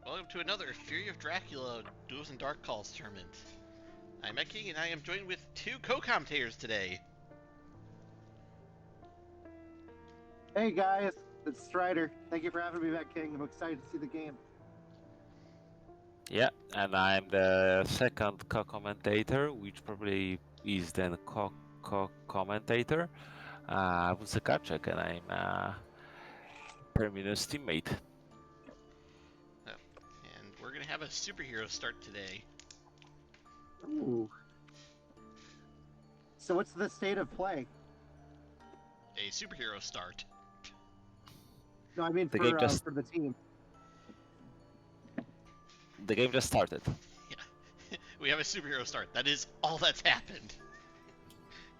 Welcome to another Fury of Dracula Duels and Dark Calls tournament. I'm WcKaczek and I am joined with two co-commentators today. Hey guys, it's Strider. Thank you for having me back, King. I'm excited to see the game. Yeah, and I'm the second co-commentator, which probably is then co-commentator, WcKaczek, and I'm a Terminus teammate. And we're going to have a superhero start today. Ooh. So what's the state of play? A superhero start. No, I mean The for the team. The game just started. Yeah, we have a superhero start. That is all that's happened.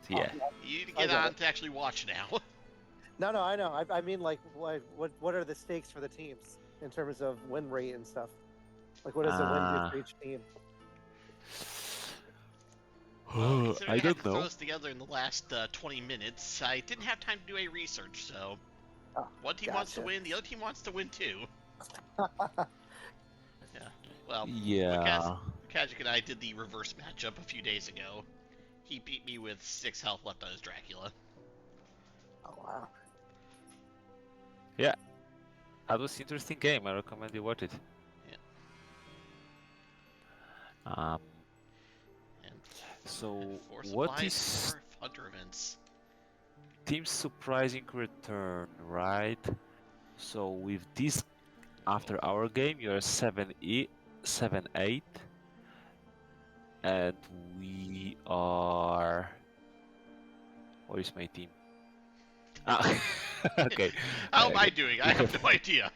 Yeah. You need to get on to actually watch now. No, I know. I mean, like, what are the stakes for the teams in terms of win rate and stuff? Like, what does the win do for each team? Well, I don't know. Throw this together in the last 20 minutes. I didn't have time to do a research, so one team wants to win, the other team wants to win too. Yeah. Well, yeah. WcKaczek and I did the reverse matchup a few days ago. He beat me with 6 health left on his Dracula. Oh wow. Yeah. That was an interesting game. I recommend you watch it. Yeah. So and what is Hunter events? Team's surprising return, right? So with this, after our game, you're 7-8, and we are. What is my team? Okay. How am I doing? I have no idea.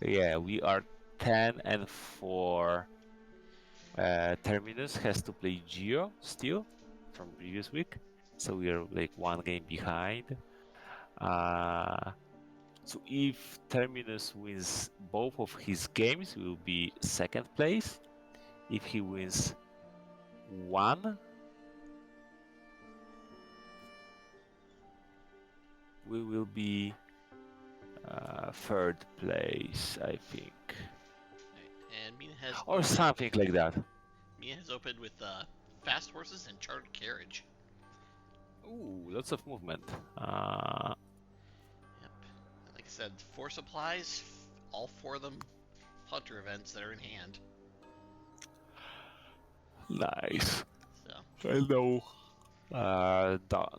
Yeah, we are 10-4. Terminus has to play Geo still from previous week, so we are like one game behind. So if Terminus wins both of his games, we will be second place. If he wins one, we will be third place, I think. And Mina has or something like that. Mina has opened with fast horses and chartered carriage. Ooh, lots of movement. Yep. Like I said, 4 supplies, all 4 of them hunter events that are in hand. Nice. So. I know.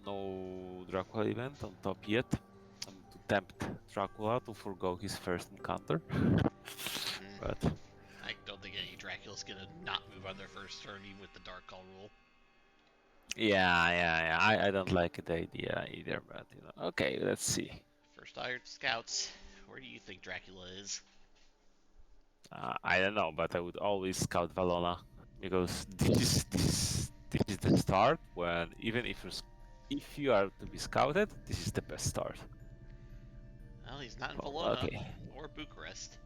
No Dracula event on top yet. To tempt Dracula to forgo his first encounter. But I don't think any Dracula's gonna not move on their first turn, even with the Dark Call rule. yeah. I don't like the idea either, but you know. Okay, let's see. First Iron Scouts, where do you think Dracula is? I don't know, but I would always scout Valona because this is the start when even if you are to be scouted, this is the best start. Well, he's not in Valona or Okay. Bucharest.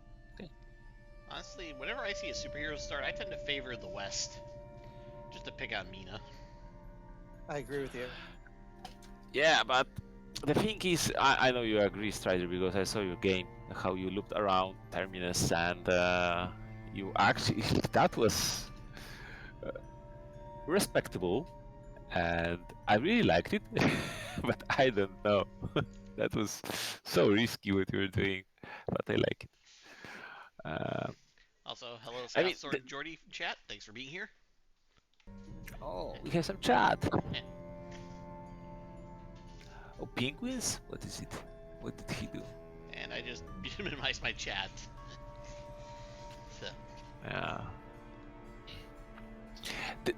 Honestly, whenever I see a superhero start, I tend to favor the West, just to pick on Mina. I agree with you. Yeah, but the thing is, I know you agree, Strider, because I saw your game, how you looked around Terminus, and you actually that was respectable, and I really liked it. But I don't know, that was so risky what you were doing, but I like it. Also, hello, Scott Sword and Jordy from chat. Thanks for being here. Oh, we have some chat. Yeah. Oh, penguins? What is it? What did he do? And I just minimized my chat. So. Yeah.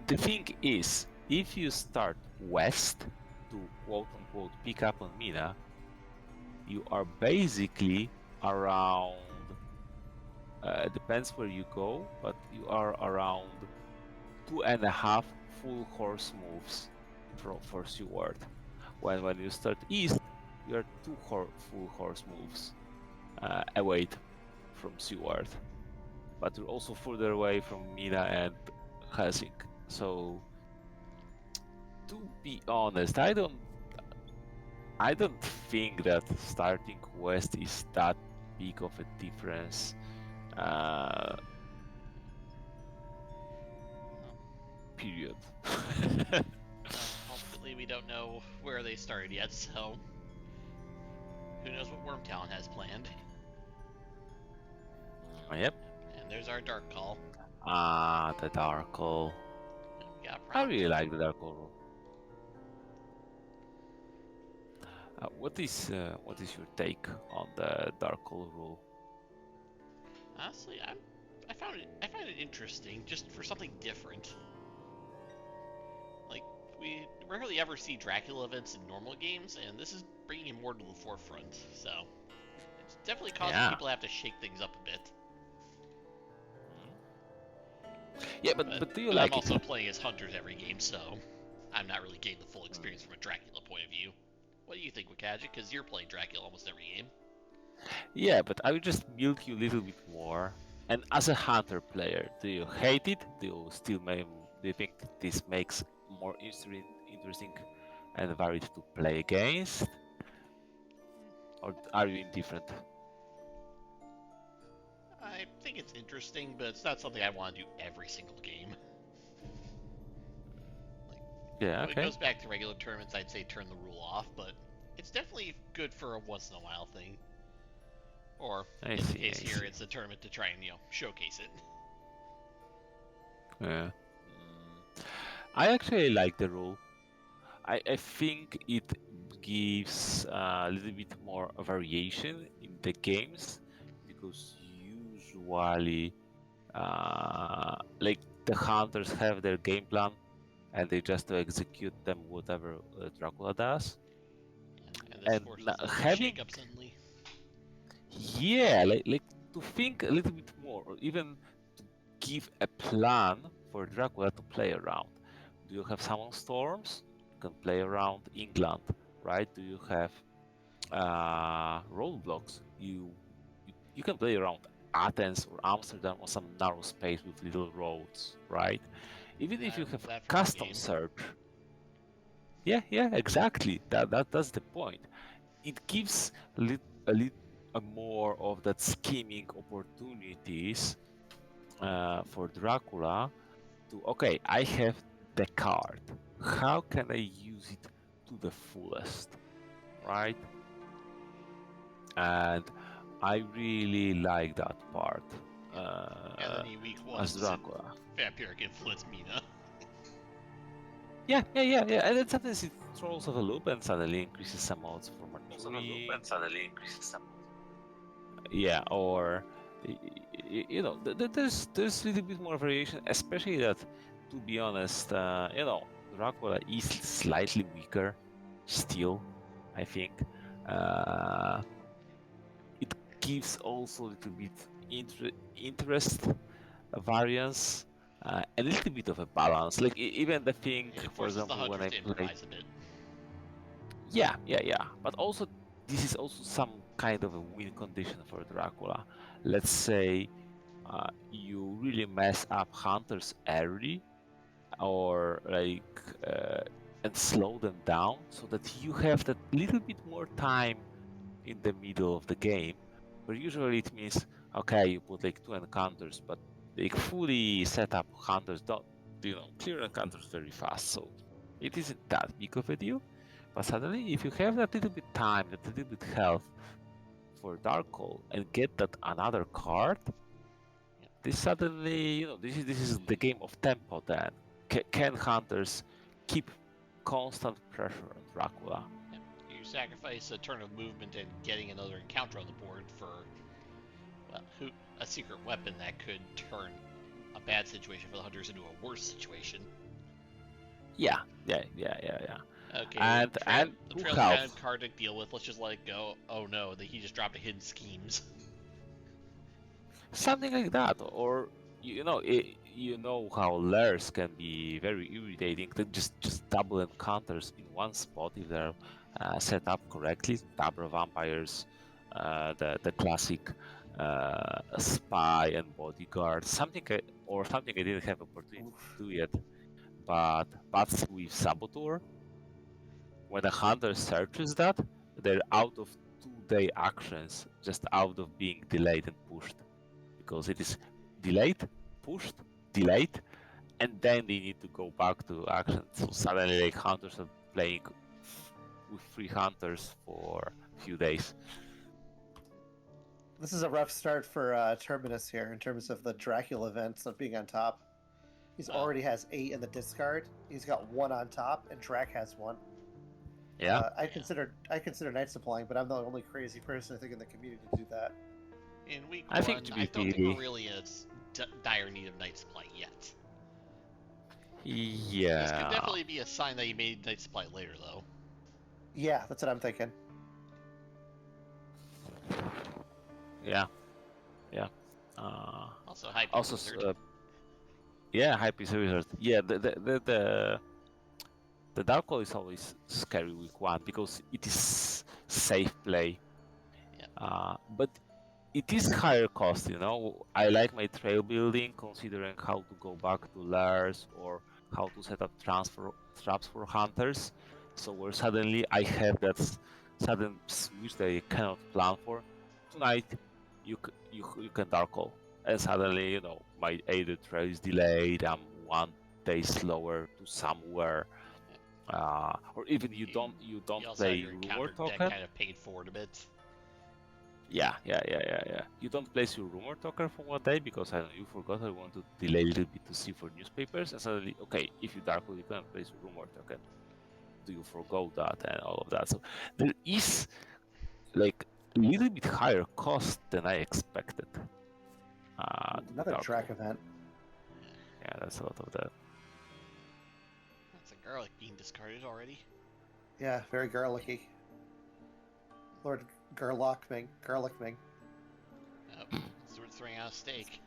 The thing is, if you start west to quote-unquote pick up on Mina, you are basically around, depends where you go, but you are around 2.5 full horse moves for Seward. When you start east, you are 2 full horse moves away from Seward. But you're also further away from Mina and Helsinki. So, to be honest, I don't think that starting west is that big of a difference Uh, period. Ultimately, we don't know where they started yet, so who knows what Wyrmtalon has planned. Yep. And there's our Dark Call. Ah, the Dark Hole. And we got I Prompt. really like the Dark Hole rule. What is your take on the Dark Hole rule? Honestly, I find it interesting, just for something different. Like, we rarely ever see Dracula events in normal games, and this is bringing him more to the forefront. So it's definitely causing people to have to shake things up a bit. Yeah, but do you but like I'm also it? playing as hunters every game, so I'm not really getting the full experience from a Dracula point of view. What do you think, WcKaczek? Because you're playing Dracula almost every game. Yeah, but I will just milk you a little bit more. And as a hunter player, do you hate it? Do you think this makes more interesting and varied to play against? Or are you indifferent? I think it's interesting, but it's not something I want to do every single game. Yeah, When it okay. goes back to regular tournaments, I'd say turn the rule off, but it's definitely good for a once in a while thing. Or, I in the see, case I here, see. it's a tournament to try and, showcase it. Yeah. I actually like the rule. I think it gives a little bit more variation in the games because usually like the hunters have their game plan and they just execute them whatever Dracula does. And this And forces a little having shake-up suddenly. like to think a little bit more or even to give a plan for Dracula to play around. Do you have summon storms? You can play around England, right? Do you have roadblocks? You can play around Athens or Amsterdam or some narrow space with little roads, right? Even if I you remember have that from one custom game. search. Yeah, exactly. That's the point. It gives a little more of that scheming opportunities for Dracula to, okay, I have the card. How can I use it to the fullest, right? And I really like that part And then he week as ones and Dracula. vampiric influence Mina. Yeah. And then sometimes it throws off a loop and suddenly increases some odds for Martini. Yeah, or there's a little bit more variation, especially that, to be honest, Dracula is slightly weaker still, I think. It gives also a little bit interest variance, a little bit of a balance. Like even the thing, It for forces the example, when hunters I to played. improvise a bit. Yeah. But also, this is also some kind of a win condition for Dracula. Let's say you really mess up hunters early, or and slow them down, so that you have that little bit more time in the middle of the game. Where usually it means, okay, you put like 2 encounters, but like fully set up hunters don't, clear encounters very fast, so it isn't that big of a deal. But suddenly, if you have that little bit time, that little bit health for Dark Hole, and get that another card, this suddenly, this is the game of tempo. Then can hunters keep constant pressure on Dracula? You sacrifice a turn of movement and getting another encounter on the board for a secret weapon that could turn a bad situation for the hunters into a worse situation. Yeah. Okay, And the who trail's kind of helps? hard to deal with. Let's just let it go. Oh no, he just dropped a hidden schemes. Something like that, or you know how lairs can be very irritating. They just double encounters in one spot if they're set up correctly. Double vampires, the classic spy and bodyguard. Something I didn't have opportunity to do yet, but with saboteur. When a hunter searches that, they're out of 2-day actions, just out of being delayed and pushed. because it is delayed, pushed, delayed, and then they need to go back to action. So suddenly, like, hunters are playing with 3 hunters for a few days. This is a rough start for Terminus here in terms of the Dracula events of being on top. He's already has 8 in the discard. He's got 1 on top, and Drac has 1. Yeah. I consider Night Supplying, but I'm the only crazy person I think in the community to do that. In week I 1, think to be I don't think fair- we're really in dire need of Night Supply yet. Yeah. This could definitely be a sign that he made Night Supply later, though. Yeah, that's what I'm thinking. Yeah. Also, Hype Also, Wizard. yeah, Hype is a wizard. Yeah, the Dark Hole is always scary week 1 because it is safe play. Yeah. But it is higher cost, you know. I like my trail building, considering how to go back to lairs or how to set up traps for hunters. So where suddenly I have that sudden switch that I cannot plan for. Tonight, you can Dark Hole, and suddenly, you know, my aided trail is delayed. I'm 1 day slower to somewhere. Or even you don't You also play have your rumor encounter token. deck kind of paid forward a bit. Yeah. You don't place your rumor token for 1 day because I know you forgot I want to delay a little bit to see for newspapers, and suddenly, okay, if you Dark Hole, you can't place your rumor token. Do you forgo that and all of that? So there is like a little bit higher cost than I expected. Another Dark Drac Hole. event. Yeah, that's a lot of that. That's a garlic being discarded already. Yeah, very garlicky. Lord Garlic-Ming. Oh, so we're throwing out a steak.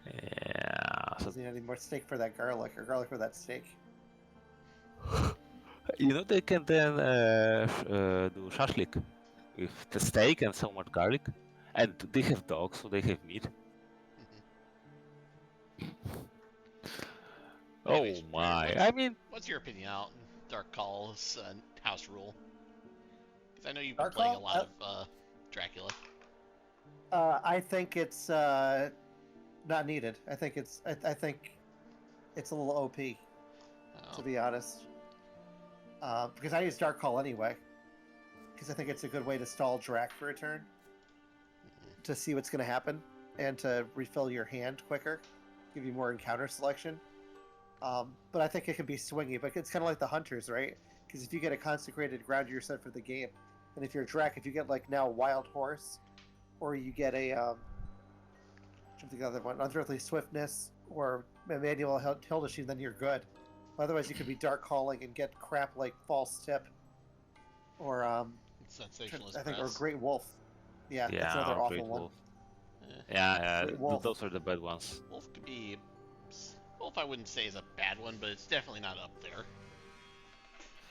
Yeah. So Doesn't need any more steak for that garlic, or garlic for that steak. you know they can then do shashlik with the steak and so much garlic, and they have dogs, so they have meat. Anyways, Oh my! what's- I mean, What's your opinion out in Dark Call's house rule? Because I know you've been Dark playing a Call? lot of Dracula. I think it's not needed. I think it's a little OP, Oh, to be honest. Because I use Dark Call anyway. Because I think it's a good way to stall Drac for a turn, to see what's going to happen, and to refill your hand quicker, give you more encounter selection. But I think it can be swingy, but it's kind of like the Hunters, right? Because if you get a Consecrated Ground, you're set for the game. And if you're a Drac, if you get like now Wild Horse, or you get a something other one, Unearthly Swiftness, or Emmanuel Hildesheim, then you're good. Otherwise, you could be Dark Calling and get crap like False Tip, or Sensationalist I think, or Press. Great Wolf. Yeah, yeah, that's another or awful Great one. Wolf. Eh, Yeah, Great Wolf. those are the bad ones. Wolf could be. Wolf, I wouldn't say is a bad one, but it's definitely not up there.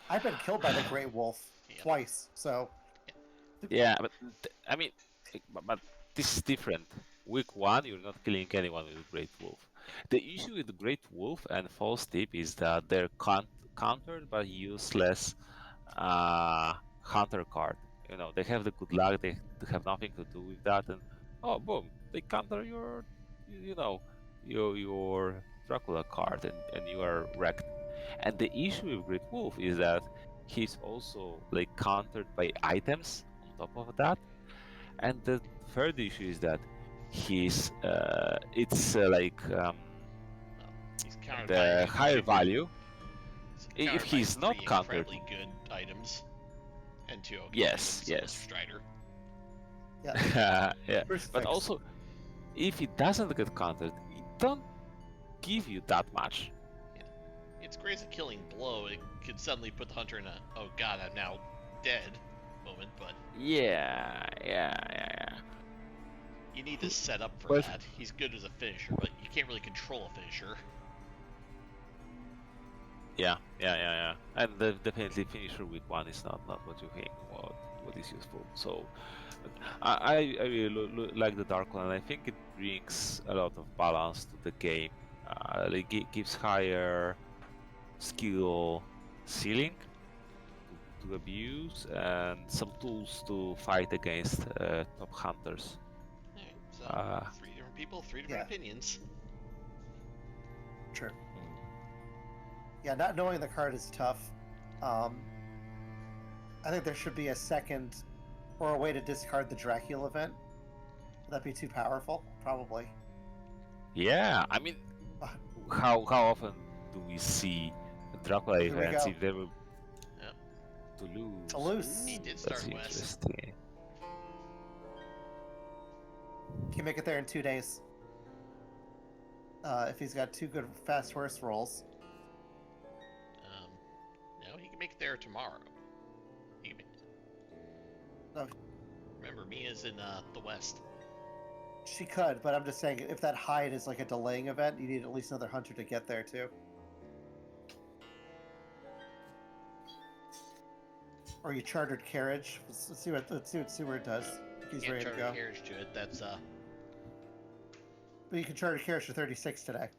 I've been killed by the Great Wolf Yeah. twice, so Yeah, but I mean, but this is different. Week 1, you're not killing anyone with Great Wolf. The issue with Great Wolf and False Tip is that they're countered by useless hunter card. You know, they have the good luck, they have nothing to do with that, and oh, boom, they counter your, your Dracula card, and you are wrecked. And the issue with Great Wolf is that he's also like countered by items on top of that. And the third issue is that he's it's like He's countered the by higher value. he's If countered by he's not 3 countered, incredibly good items, and 2 okay Yes, items, so yes. Strider. yeah. yeah. Crucifix. But also, if it doesn't get countered, it don't give you that much. It's great as a killing blow. It could suddenly put the hunter in a "oh god, I'm now dead" moment, but Yeah. you need to set up for But- that. He's good as a finisher, but you can't really control a finisher. Yeah. And definitely finisher week 1 is not what you think. What is useful. So I really like the Dark One, and I think it brings a lot of balance to the game. Like it gives higher skill ceiling to abuse and some tools to fight against top hunters. Alright, so So, Uh, 3 different people, 3 different Yeah. opinions. Sure. Yeah, not knowing the card is tough. I think there should be a second or a way to discard the Dracula event. Would that be too powerful? Probably. yeah, I mean, how often do we see Dracula Here we events go. if they were Yep. Toulouse? Toulouse. He did That's start west. interesting. Can make it there in 2 days. If he's got 2 good fast horse rolls. No, he can make it there tomorrow. He can make... No. Remember, Mia's in the west. She could, but I'm just saying, if that hide is like a delaying event, you need at least another hunter to get there too. Or you chartered carriage. Let's see what Seward does. He's Can't ready to charter go. carriage to it. That's But you can charter carriage for 36 today.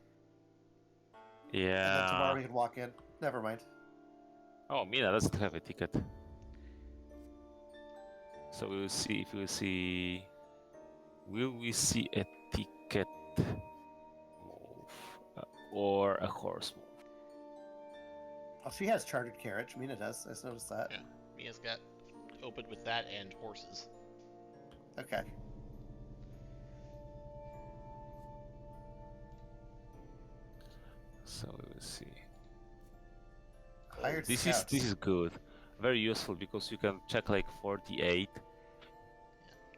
And then Yeah. tomorrow we can walk in. Never mind. Oh, Mina doesn't have a ticket. So we will see if we will see. Will we see a ticket move or a horse move? Oh, she has chartered carriage. Mina does. I just noticed that. Yeah. Mia's got open with that and horses. Okay. So we will see. Hired This scouts. is good, very useful because you can check like 48.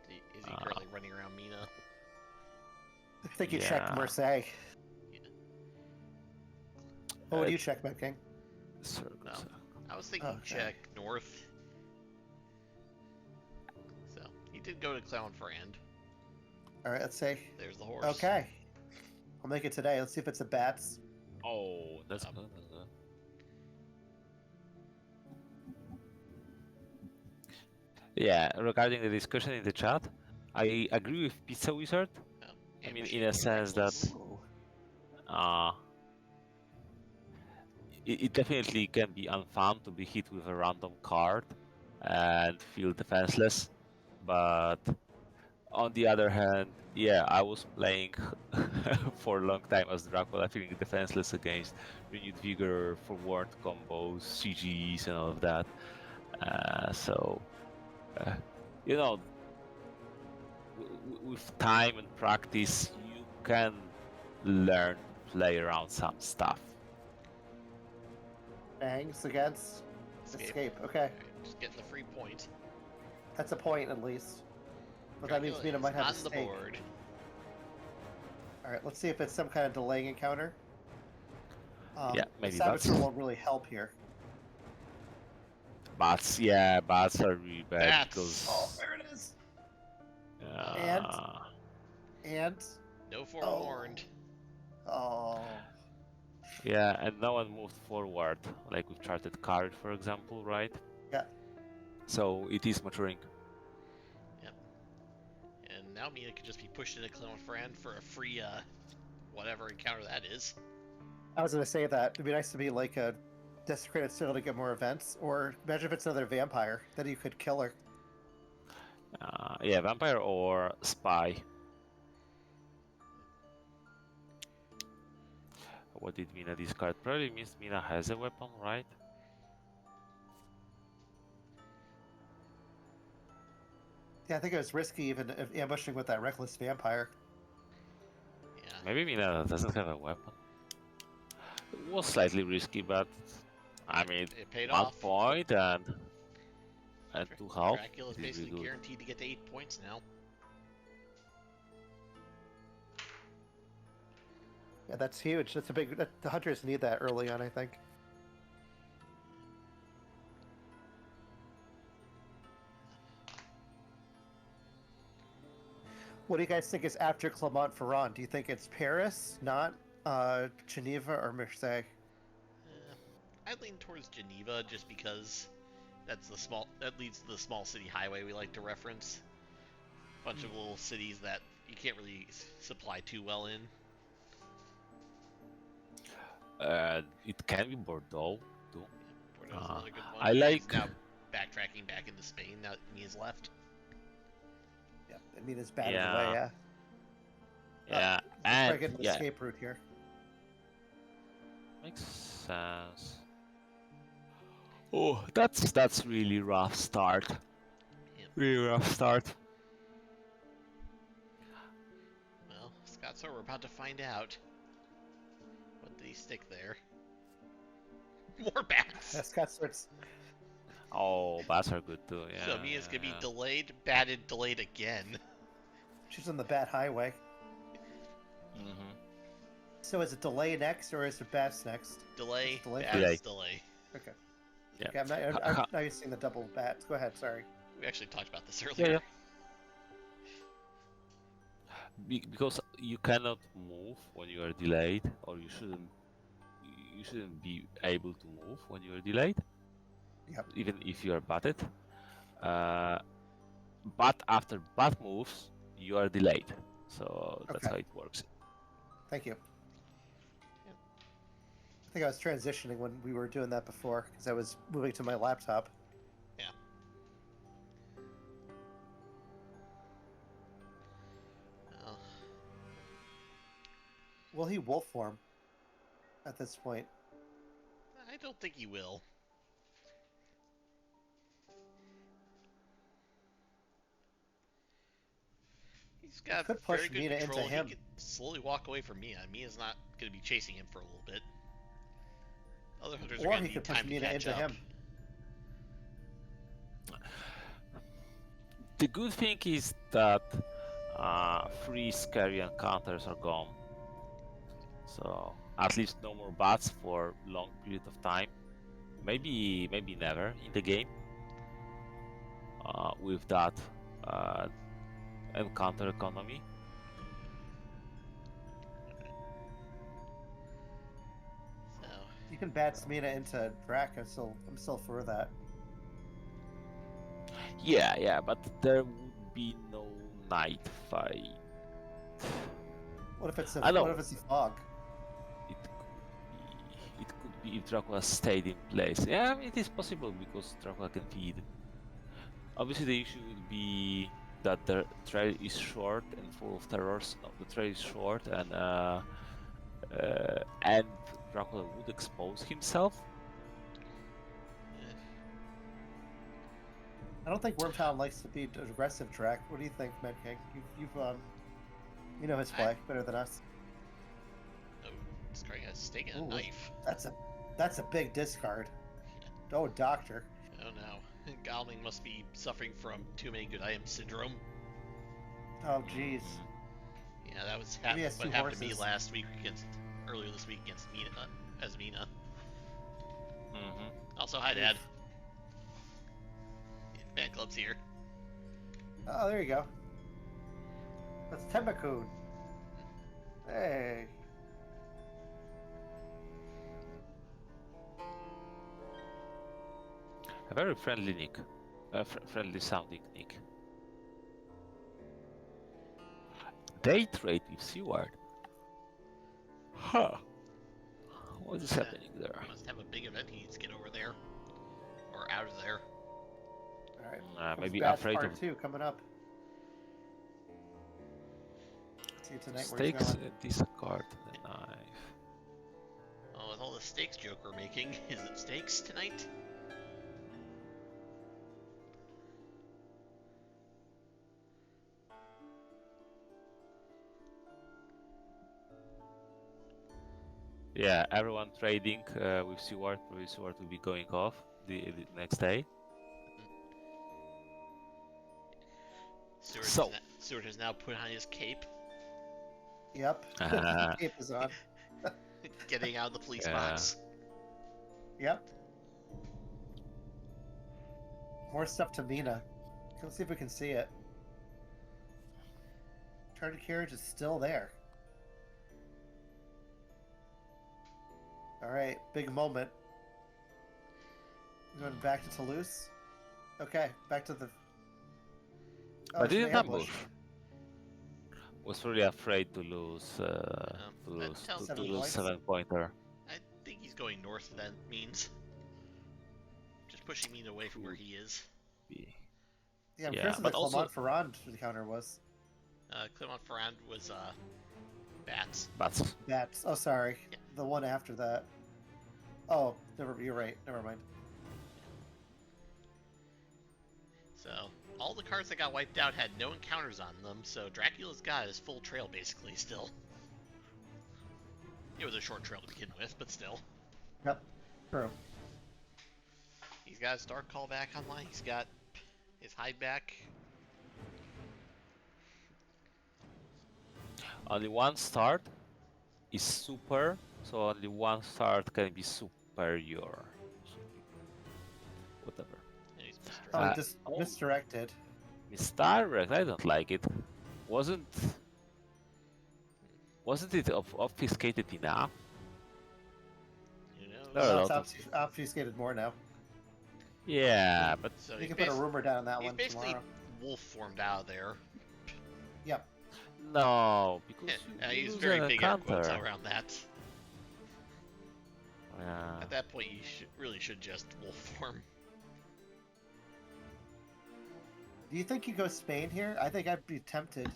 Is he currently running around Mina? I think you checked Yeah. Marseille. Yeah. What would you check, Mad King? Circle. No. I was thinking Okay. check north. So, he did go to Clownfrand. All right, let's see. There's the horse. Okay. I'll make it today. Let's see if it's a bats. Oh, that's good. That's good. Yeah, regarding the discussion in the chat, I agree with Pizza Wizard. Oh, I mean, ambushing in a sense that reckless. it definitely can be unfun to be hit with a random card and feel defenseless. But on the other hand, yeah, I was playing for a long time as Dracula, feeling defenseless against renewed vigor, forward combos, CGs, and all of that. You know, with time and practice, you can learn to play around some stuff. Bangs against escape. Okay, Alright, just getting the free point. that's a point at least. But that means Dracula Mina might is have a on the stake. board. All right, let's see if it's some kind of delaying encounter. Yeah, maybe the Saboteur that's- won't really help here. Bats, yeah, bats are really bad Bats. because. Oh, there it is. uh, And No forewarned. oh, Yeah, and no one moved forward, like with charted card, for example, right? Yeah. So it is maturing. And now Mina could just be pushed into Clownfrand for a free, whatever encounter that is. I was gonna say that it'd be nice to be like a desecrated seal to get more events, or imagine if it's another vampire, then you could kill her. Yeah, vampire or spy. What did Mina discard? Probably means Mina has a weapon, right? Yeah, I think it was risky even if ambushing with that reckless vampire. Yeah. Maybe Mina doesn't have a weapon. It was slightly risky, but I mean, It paid 1 off. point and 2 health. Dracula's is really basically good. guaranteed to get to 8 points now. Yeah, that's huge. That's a big. The hunters need that early on, I think. What do you guys think is after Clermont-Ferrand? Do you think it's Paris, not Geneva, or Marseille? I lean towards Geneva just because that leads to the small city highway we like to reference. Bunch of little cities that you can't really supply too well in. It can be Bordeaux too. Bordeaux's another good one. I He's like- now backtracking back into Spain now that Mia's left. Yeah, I mean it's bad Yeah. in the way. Yeah. Yeah, Let's try and getting an yeah, escape route here. makes sense. Oh, that's really rough start. Yep. Really rough start. Well, Scott, so we're about to find out. What did he stick there? More bats! Scott starts. Oh, bats are good too. Yeah. So Mia's gonna be yeah. delayed, batted, delayed again. She's on the bat highway. Mhm. So is it delay next or is it bats next? Delay, Delay. bats, delay. Okay. Yeah. Okay, I'm not used to the double bats. Go ahead, sorry. We actually talked about this Yeah, earlier. yeah. Because you cannot move when you are delayed, or you shouldn't. You shouldn't be able to move when you are delayed. Yep. Even if you are batted. But after bat moves, you are delayed. So that's Okay. how it works. Thank you. Yep. I think I was transitioning when we were doing that before because I was moving to my laptop. Yeah. Well, Will he wolf form at this point? I don't think he will. He's got could push very good Mina into control. him. He could slowly walk away from Mia. Mia's not going to be chasing him for a little bit. Other hunters are Or going he to could need push time to Mina catch into up. him. The good thing is that free scary encounters are gone. So at least no more bats for long period of time. Maybe never in the game. With that encounter economy. So, You can bat Mina into Drac. I'm still for that. Yeah, but there would be no night fight. What if it's a I know. what if it's a fog? It could be if Dracula stayed in place. Yeah, I mean, it is possible because Dracula can feed. Obviously, the issue would be that the trail is short and full of terrors. No, the trail is short and Dracula would expose himself. I don't think Wyrmtalon likes to be an aggressive Drac. What do you think, Med King? You've you know his play better than us. oh, this guy has a stake and a Ooh. knife. That's a big discard. Oh, doctor. Oh no. Goblin must be suffering from too many good items syndrome. Oh, jeez. Yeah, that was Maybe he has what two happened to me horses. earlier this week against Mina, as Mina. Mm-hmm. Also, hi, Dad. Fan Club's here. Oh, there you go. That's Tembakun. Hey. A very friendly nick. Friendly sounding nick. They trade with Seward. Huh. What is happening there? Must have a big event he needs to get over there. Or out of there. All right. Maybe Bats afraid part of 2 coming up. See you tonight. stakes Where's going? and discard the knife. Oh, with all the stakes joke we're making, is it stakes tonight? Yeah, everyone trading with Seward. Probably Seward will be going off the next day. Stewart has now put on his cape, Yep. Cape is on. getting out of the police Yeah. box. Yep. More stuff to Mina. Let's see if we can see it. Charter carriage is still there. Alright, big moment. Going back to Toulouse? Okay, back to the... Oh, I it's an didn't ambush. ambush. Was really afraid to lose that tells to me- lose 7-pointer. I think he's going north, that means. Just pushing me away from where he is. Yeah, I'm Yeah, curious what but the also- Clermont-Ferrand encounter was. Clermont-Ferrand was Bats. Bats. Bats. Oh, sorry. Yeah. The one after that. Oh, you're right. Never mind. So, all the cards that got wiped out had no encounters on them, so Dracula's got his full trail basically still. It was a short trail to begin with, but still. Yep. True. He's got his Dark Call back online, he's got his hide back. Only one start is super, so only one start can be superior. Whatever. And he's Oh, misdirected. just oh. misdirected. Misdirect, I don't like it. Wasn't it obfuscated enough? You know, There are a No, it's lot of- obfuscated more now. Yeah, but so You he's, can put a rumor down on that he's one basically tomorrow. wolf formed out of there. Yep. no, because Yeah, you he's lose very an big air quotes encounter. around that. Yeah. At that point, you really should just wolf form. Do you think you go Spain here? I think I'd be tempted.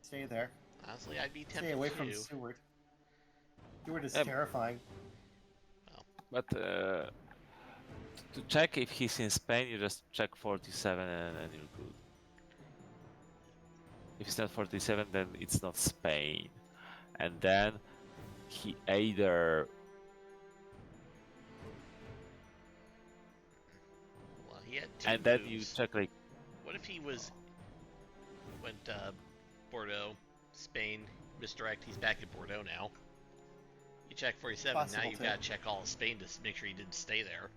Stay there. Honestly, I'd be tempted Stay away too. from Seward. Seward is Yep. terrifying. But to check if he's in Spain, you just check 47 and you're good. If it's not 47, then it's not Spain. And then he either Well, he had two and then you moves. check like What if he went Bordeaux, Spain, misdirect? He's back at Bordeaux now. You check 47. Possible now you've too. got to check all of Spain to make sure he didn't stay there.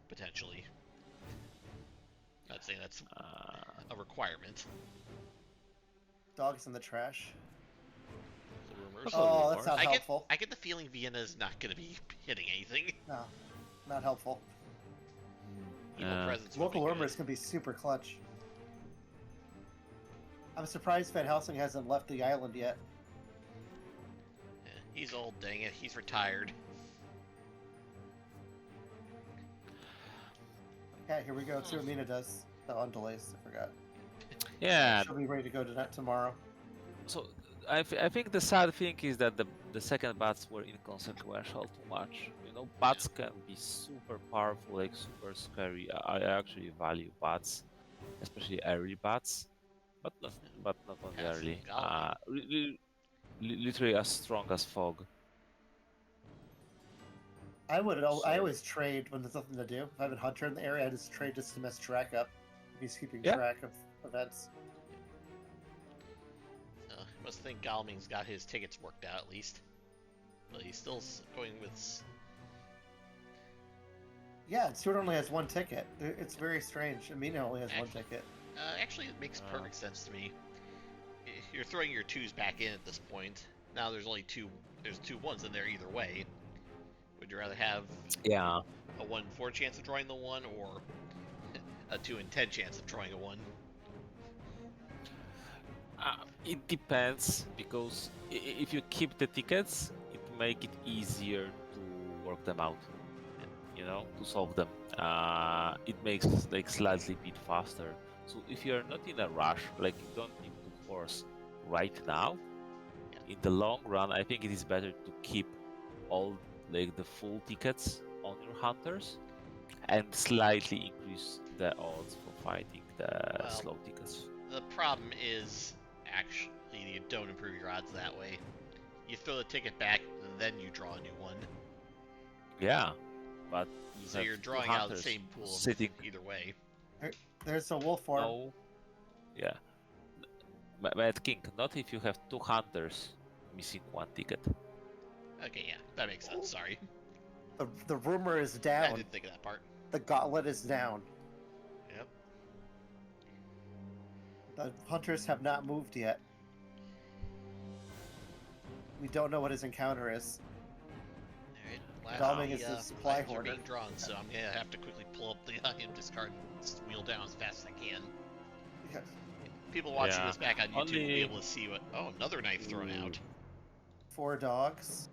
Potentially. Not saying that's a requirement. Dogs in the trash. The rumors. Oh, Oh, rumor. that's not I helpful. get the feeling Vienna's not going to be hitting anything. No, not helpful. Evil presence would Local be good. rumors can be super clutch. I'm surprised Van Helsing hasn't left the island yet. Yeah, he's old, dang it. He's retired. Yeah, here we go. See what Mina does. Oh, on delays. I forgot. yeah. She'll be ready to go to that tomorrow. So I think the sad thing is that the second bats were inconsequential too much. You know, bats can be super powerful, like super scary. I actually value bats, especially early bats, but not only Yes, early. golly. Literally as strong as fog. I always trade when there's nothing to do. If I have a hunter in the area, I just trade just to mess track up. If he's keeping Yeah. track of events. Must think Galming's got his tickets worked out at least. But he's still going with. Yeah, Stewart only has one ticket. It's very strange. Amina only has one ticket. Actually, it makes perfect sense to me. You're throwing your twos back in at this point. Now there's only two. There's 2 ones in there either way. Would you rather have Yeah. a 1 in 4 chance of drawing the 1, or a 2 in 10 chance of drawing a 1? It depends, because if you keep the tickets, it make it easier to work them out. You know, to solve them. It makes like slightly bit faster. So if you're not in a rush, like you don't need to force right now, in the long run, I think it is better to keep all like the full tickets on your hunters and slightly increase the odds for fighting the Well, slow tickets. The problem is, actually, you don't improve your odds that way. You throw the ticket back, then you draw a new one. Yeah, but you So have you're two drawing out the hunters same pool sitting. either way. There's a wolf form. No. Yeah. Mad King, not if you have 2 hunters missing 1 ticket. Okay, yeah, that makes sense. Sorry. The rumor is I down. didn't think of that part. The gauntlet is down. Yep. The hunters have not moved yet. We don't know what his encounter is. Alright, Galming is the supply items are hoarder. being drawn, so I'm gonna have to quickly pull up the discard and wheel down as fast as I can. Yeah. People watching Yeah. this back on YouTube will be Only- able to see what. Oh, another knife thrown out. 4 dogs.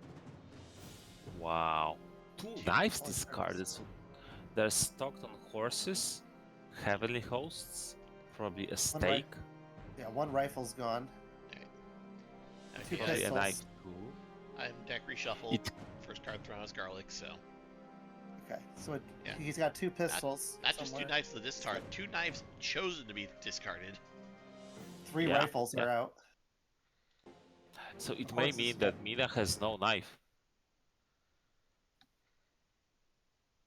Wow. 2 knives Oh, discarded. So they're stocked on horses, heavenly hosts, probably a stake. Yeah, one rifle's gone. Okay, Two Okay, pistols. and I too. I'm deck reshuffled. It- First card thrown is Garlic, so Okay, so Yeah. he's got two pistols. not just somewhere. 2 knives to the discard, 2 knives chosen to be discarded. Three Yeah, rifles yeah. are out. So it Of may course, mean it's that Mina has no knife.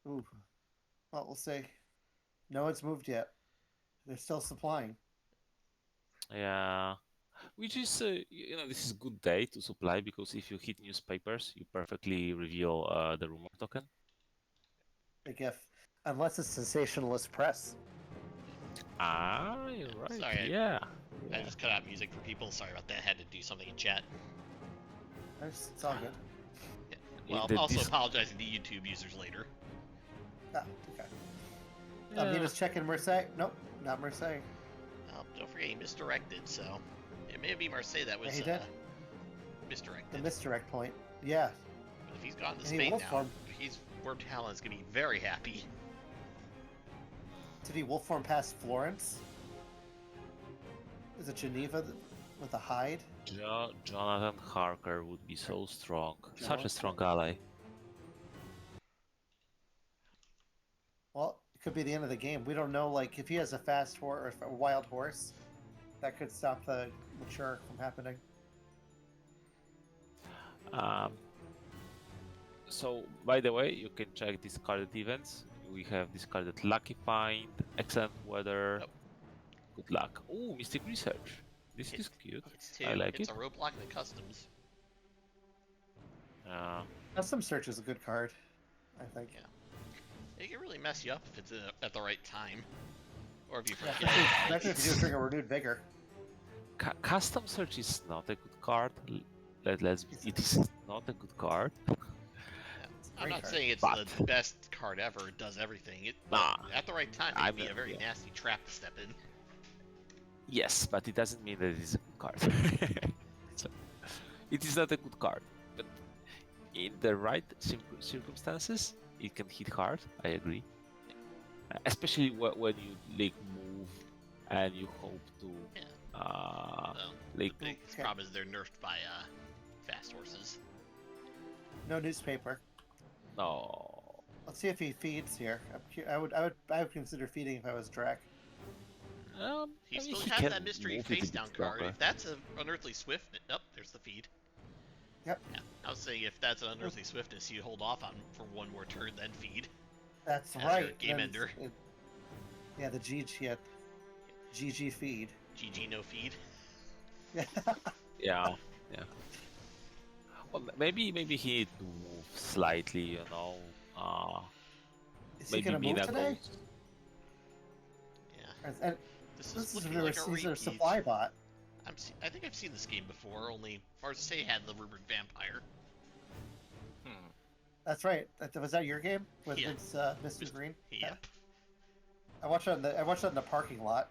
Ooh. Well, we'll see. No one's moved yet. They're still supplying. Yeah. Which is, this is good day to supply because if you hit newspapers, you perfectly reveal the rumor token. Big if. Unless it's sensationalist press. Ah, you're right. Sorry, Yeah. I just cut out music for people. Sorry about that. I had to do something in chat. It's all good. Well, In the also dis- apologizing to YouTube users later. Ah, okay. Yeah. Nina's checking Marseille. Nope, not Marseille. Don't forget he misdirected, so it may be Marseille that was he did. The misdirected. misdirect point. Yeah. But if he's gone to And he Spain wolf now, form. Wyrmtalon is gonna be very happy. Did he wolf form past Florence? Is it Geneva with a hide? Jonathan Harker would be so strong. Such a Jonathan. strong ally. Well, it could be the end of the game. We don't know, like, if he has a fast horse or a wild horse, that could stop the mature from happening. So, by the way, you can check discarded events. We have discarded Lucky Find, Excellent Weather. Nope. Good luck. Oh, Mystic Research. This is cute. It's 2. I like it's it. a roadblock in the customs. Custom Search is a good card, I think. Yeah. It can really mess you up if it's at the right time, or if you Yeah, forget. especially if you do trigger Renewed Vigor. Custom Search is not a good card. It is not a good card. I'm Great not card. saying it's But- the best card ever. It does everything. Nah. At the right time, it I can be mean, a very yeah. nasty trap to step in. Yes, but it doesn't mean that it is a good card. So, it is not a good card, but in the right circumstances, it can hit hard. I agree. Especially when you like move and you hope to Yeah. like The biggest problem is they're nerfed by fast horses. No newspaper. no. Let's see if he feeds here. I would consider feeding if I was Drac. He I mean, still he has can that mystery move it a face bit down card. longer. If that's an unearthly swift, there's the feed. Yep. Yeah, I was saying if that's an unearthly swiftness, you hold off on for one more turn, then feed. That's That's your right. game then ender. Yeah, the GG feed. GG no feed. Yeah. Well, maybe he need to move slightly. Is he Maybe gonna move Mina today? goes. Yeah. And This this is is looking like a he's a repeat. supply bot. I think I've seen this game before. Only Marseille had the rumored vampire. That's right. Was that your game with Yeah. Mr. Green? Yep. I watched that in the parking lot.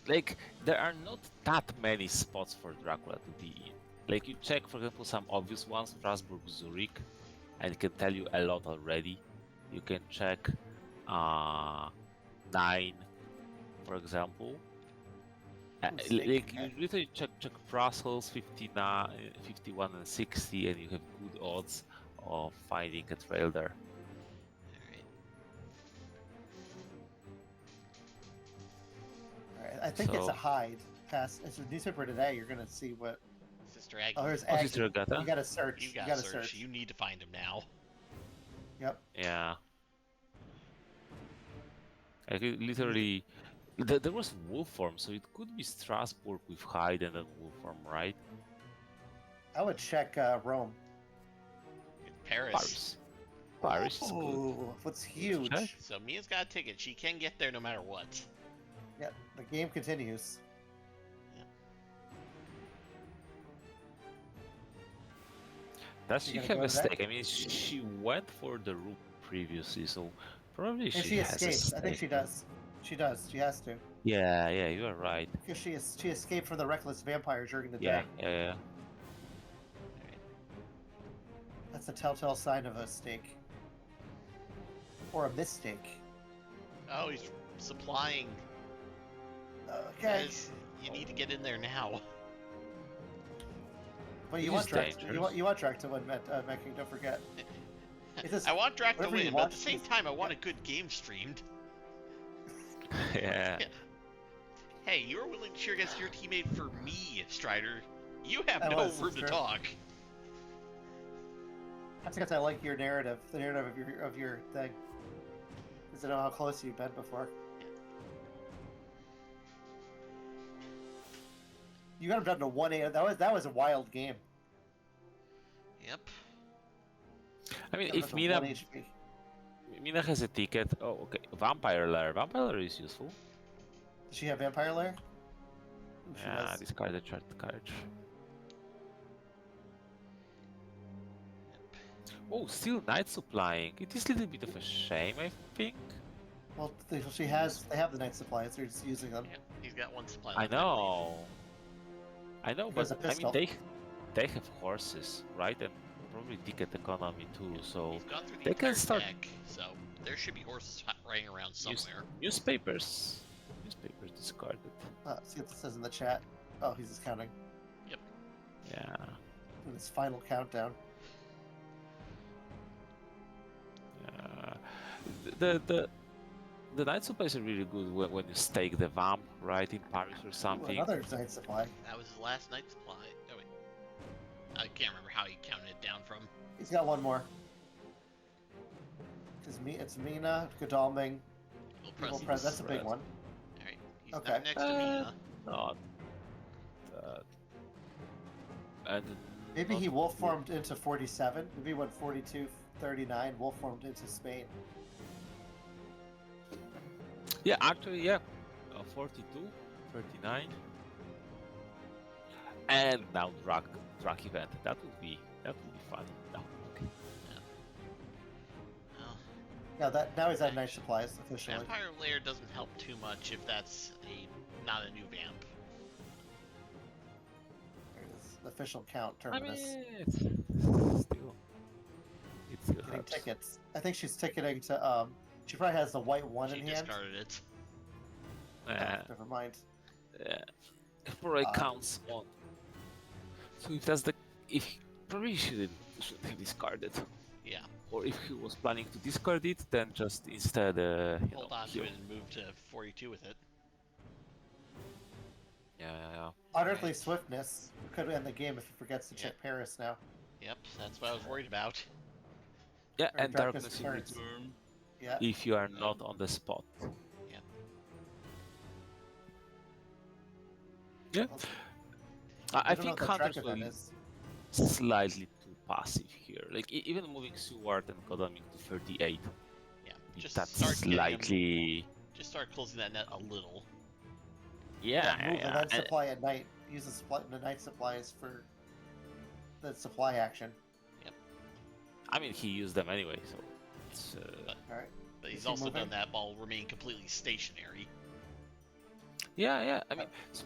Like there are not that many spots for Dracula to be in. Like you check, for example, some obvious ones, Strasbourg, Zurich, and it can tell you a lot already. You can check 9, for example. Like you literally check Brussels 59, 51 and 60, and you have good odds of finding a trail there. Alright, I think it's So- a hide. It's a newspaper today. You're gonna see what. Sister Aggie. Oh, there's Oh, Sister Aggie. Agatha? You gotta search. You You gotta gotta search. search. You need to find him now. Yep. Yeah. Like literally, there was wolf form, so it could be Strasbourg with hide and then wolf form, right? I would check Rome. Paris. Paris is good. Oh, what's huge? check. So Mia's got a ticket. She can get there no matter what. Yep. The game continues. Does You she gonna have go a to that? stake? I mean, she went for the room previously, so probably And she she has a escapes. I think stake. she does. She does. She has to. Yeah, you are right. Because she escaped from the reckless vampire during the Yeah, day. yeah. That's a telltale sign of a stake. Or a mistake. Oh, he's supplying. Okay. Guys, you need to get in there now. But you It want is Drac. dangerous. You want Drac to win, King. Don't forget. It's just, I want Drac to whatever you win, but at want, the same just- time, I want a good game streamed. Yeah. Hey, you were willing to cheer against your teammate for me, Strider. You have That no was room to true. talk. That's because I like your narrative, the narrative of your thing. Because I know how close you've been before. You got him down to 1-8. That was a wild game. Yep. I mean, Got him if down to 1 Mina HP. Mina has a ticket. Oh, okay. Vampire Lair. Vampire Lair is useful. Does she have Vampire Lair? She Yeah, does. discard the chart card. Oh, still Night Supplying. It is a little bit of a shame, I think. Well, they have the Night Supply, so they're just using them. Yeah, he's got one supply. I left, believe. know. I know, There's but a I mean, pistol. they have horses, right? And probably ticket economy too. So He's gone through the they can entire start deck, so there should be horses running around somewhere. newspapers discarded. See what this says in the chat. Oh, he's just counting. Yeah. In his final countdown. The night supplies are really good when you stake the vamp right in Paris or Ooh, something. another Night Supply. That was his last night supply. Oh wait, I can't remember how he counted it down from. He's got one more. It's Mina, Godalming, Little Evil Prezi. Pres. That's a big one. All right, he's Okay. not next to Mina. Not. And Maybe not he wolf good. formed into 47. Maybe he went 42, 39, wolf formed into Spain. Yeah, actually, yeah. 42, 39. And now Drac event. That would be fun. No, okay. Well, Now he's at Night Supplies officially. Vampire Lair doesn't help too much if that's not a new vamp. There it is. The official count I terminus. mean, it's still Getting helps. tickets. I think she's ticketing to she probably has the white one She in hand. discarded it. Oh, never mind. Probably counts on. So if that's probably shouldn't have discarded. Yeah. Or if he was planning to discard it, then just instead Hold on to it and move to 42 with it. Yeah. Unearthly Swiftness could end the game if he forgets to Yeah. check Paris now. Yep, that's what I was worried about. Yeah, Or and Darkness darkness in Returns. return Yeah. if you are not on the spot. Yeah. Yeah. I don't know think what the Hunter's track will event be is. slightly too passive here. Like even moving Seward and Kodaming to 38. Yeah. If Just that's start getting him, slightly. just start closing that net a little. Move the night and- supply at night. Use the night supplies for the supply action. I mean, he used them anyway, so it's. Alright. But he's Is he also moving? done that while remaining completely stationary. Yeah. I mean, so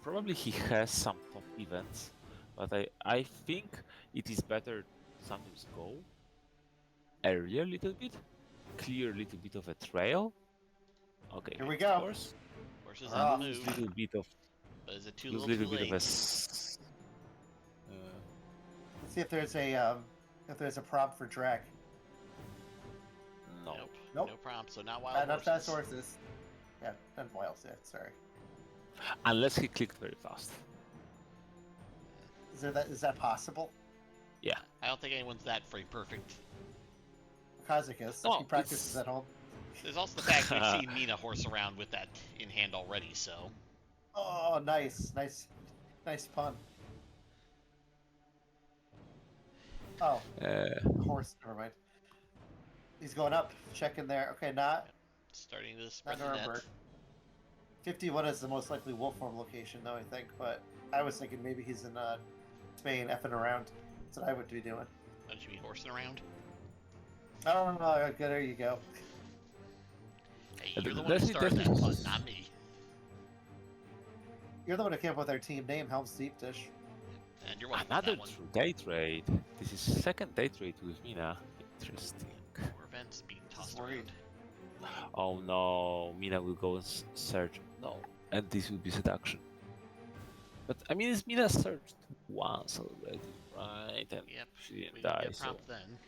probably he has some top events, but I think it is better to sometimes go earlier a little bit, clear a little bit of a trail. Okay. Here we go. Of course. Horses Ah. on the Use move. a little bit of But is it too use little little too bit of late? Let's see if there's a prompt for Drac. No. Nope. Nope. No prompt, so not wild Not fast horses. horses. Yeah, not wild. Yeah, sorry. Unless he clicked very fast. Is that possible? Yeah. I don't think anyone's that frame perfect. WcKaczek is. No, He practices it's- at home. There's also the fact we've seen Mina horse around with that in hand already, so. Oh, nice pun. Oh, horse. Never mind. He's going up. Checking there. Okay, not Starting to spread the Nuremberg. net. 51 is the most likely wolf form location, though, I think. But I was thinking maybe he's in Spain effing around. That's what I would be doing. Don't you be horsing around? Oh, okay, there you go. Hey, Uh, you're the one that's who it, started that that's it. pun, not me. You're the one who came up with our team name, Helm's Deep Dish. And you're welcome Another that one. true day trade. This is second day trade with Mina. Interesting. More events being tossed Worried. around. Oh no, Mina will go and search. No, and this will be seduction. But I mean, Mina searched once already, right? And Yep. she We didn't didn't die. get So prompt then.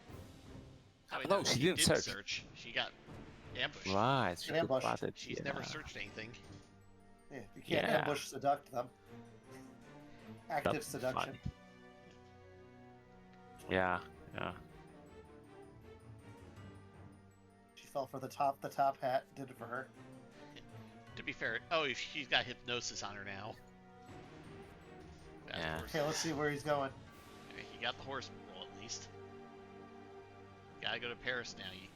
Oh, wait, no, she didn't did search. She got ambushed. Right, she Get got ambushed. spotted. She's yeah. never searched anything. Yeah, you can't Yeah. ambush seduct them. Active That's seduction. funny. Yeah, yeah. She fell for the top. The top hat did it for her. To be fair, if she's got hypnosis on her now. Fast Yeah. horse. Okay, let's see where he's going. Alright, he got the horse roll at least. Gotta go to Paris now. You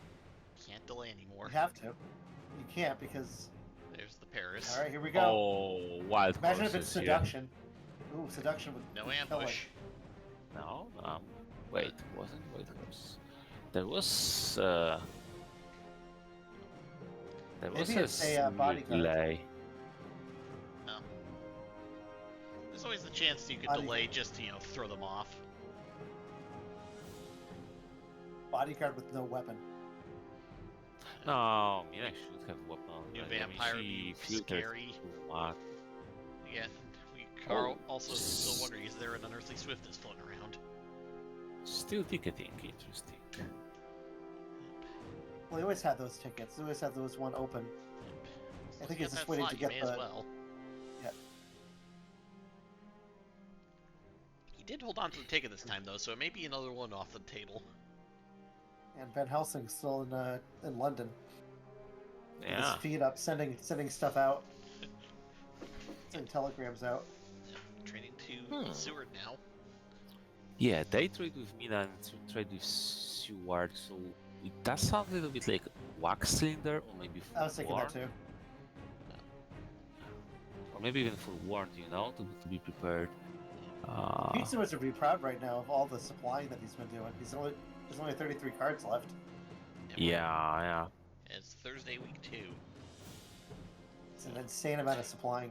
can't delay anymore. You have to. You can't because. There's the Paris. All right, here we go. Oh, wild Imagine if horses it's seduction. Ooh, seduction would. No would kill it. ambush. No, wait, wasn't white horse. There was Maybe it's a bodyguard. delay. No. There's always the chance you could Bodyguard. delay just to, throw them off. Bodyguard with no weapon. No, Mina should have weapon. New I mean, vampire she be filtered scary. too much. Yeah, Carl Oh. also still wondering, is there an unearthly swift that's floating around? Still ticketing, interesting. Well, he always had those tickets. He always had those one open. I think he's If you just got waiting that to slot, get you may the. as well. Yeah. He did hold on to the ticket this time, though, so it may be another one off the table. And Van Helsing's still in London. With Yeah. his feet up, sending stuff out, sending telegrams out. Training to Hmm. Seward now. Yeah, they trade with Mina and trade with Seward, so it does sound a little bit like wax cylinder, or maybe I was thinking that too. or maybe even for warrant, to be prepared. Pizza would be proud right now of all the supplying that he's been doing. There's only 33 cards left. Yeah. It's Thursday week 2. It's an insane amount of supplying.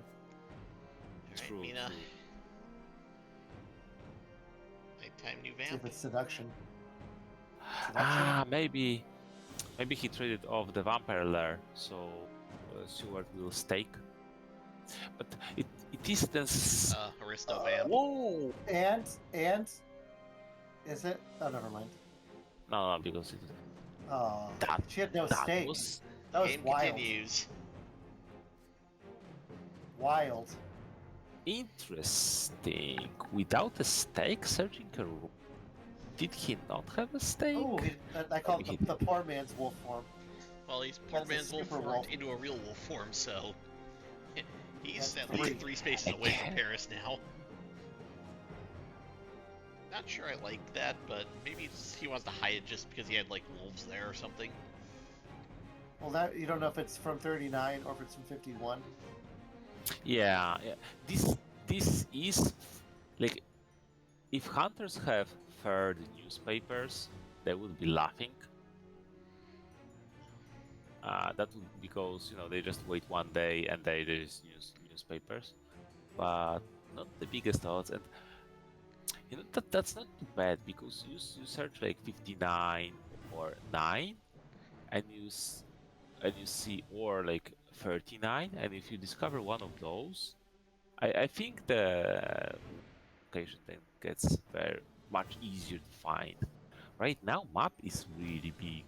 Alright, True, Mina. true. Nighttime new See if vamp. it's seduction. Maybe he traded off the vampire lair, so Seward will stake. But it is then. Aristo vamp. Whoa! And is it? Oh, never mind. No, because it, Oh, that she had no that stake. was That was Game wild. continues. Wild. interesting. Without a stake, searching a room. Did he not have a stake? Oh, I call Maybe it he the poor man's wolf form. Well, he's poor That's a man's wolf super formed wolf. into a real wolf form, so he's That's at least three. 3 spaces away from Again? Paris now. Not sure I like that, but maybe he wants to hide it just because he had like wolves there or something. Well, that you don't know if it's from 39 or if it's from 51. Yeah. This is like if hunters have third newspapers, they would be laughing. That would because they just wait one day and there is newspapers, but not the biggest odds. And that's not too bad because you search like 59 or 9, and you see or like 39, and if you discover one of those, I think the location then gets very much easier to find. Right now, map is really big.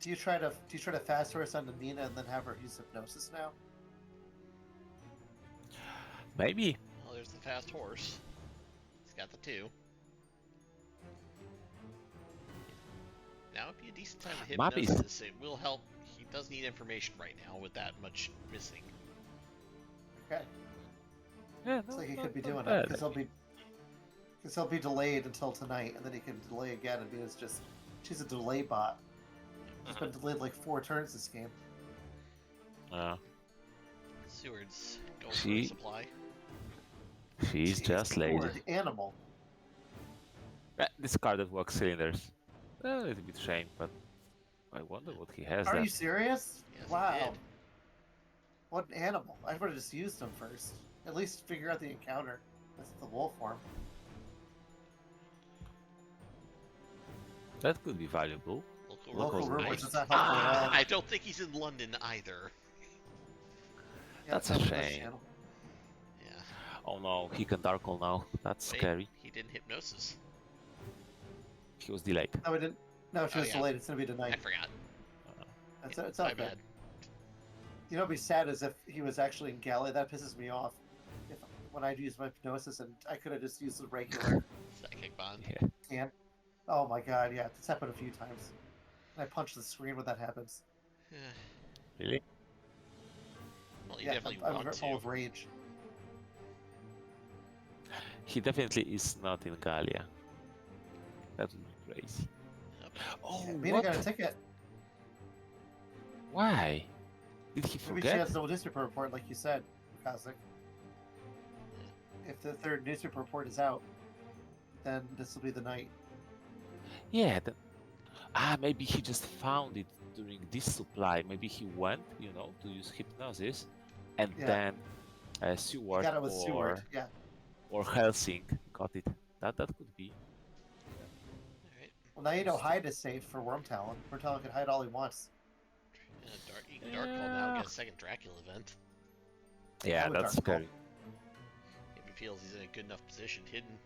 Do you try to fast horse onto Mina and then have her use hypnosis now? Maybe. Well, there's the fast horse. He's got the 2. Now would be a decent time to Map is- hypnosis. It will help. He does need information right now with that much missing. Okay. Yeah, Looks like he could be not doing it bad. because he'll be delayed until tonight, and then he can delay again. And Mina's she's a delay bot. She's been delayed like 4 turns this game. Seward's going for She- a supply. She's Jeez, just poor lazy. animal. Discarded wax cylinders. A little bit shame, but I wonder what he has Are there. you serious? Yes, he Wow. did. What an animal. I would have just used him first. At least figure out the encounter. That's the wolf form. That could be valuable. We'll Local rumors I- is not helpful at all. I don't think he's in London either. Yeah, That's it's a on this shame. channel. Yeah. Oh no, he can Darkle now. That's Wait, scary. He didn't hypnosis. He was delayed. No, we didn't. No, she Oh, was yeah. delayed. It's gonna be I tonight. forgot. It's My okay. bad. You know, what'd be sad is if he was actually in Galley. That pisses me off. If when I use my hypnosis and I could have just used the regular Psychic bond. Yeah. can. Oh my god, yeah, it's happened a few times. And I punch the screen when that happens. Really? Well, you Yeah, definitely I'm want full to. of rage. He definitely is not in Gallia. That would be crazy. Yep. Oh, Mina what? got a ticket. Why? Did he Maybe she forget? has no newspaper report, like you said, WcKaczek. If the third newspaper report is out, then this will be the night. Yeah. Maybe he just found it during this supply. Maybe he went, to use hypnosis, and Yeah. then He Seward got it with Seward. Yeah. or Helsing got it. That could be. Alright. Well, now you know hide is safe for Wyrmtalon. Wyrmtalon can hide all he wants. You can Dark Call now and get a second Dracula event. Yeah, would that's Darkle. scary. If he feels he's in a good enough position hidden.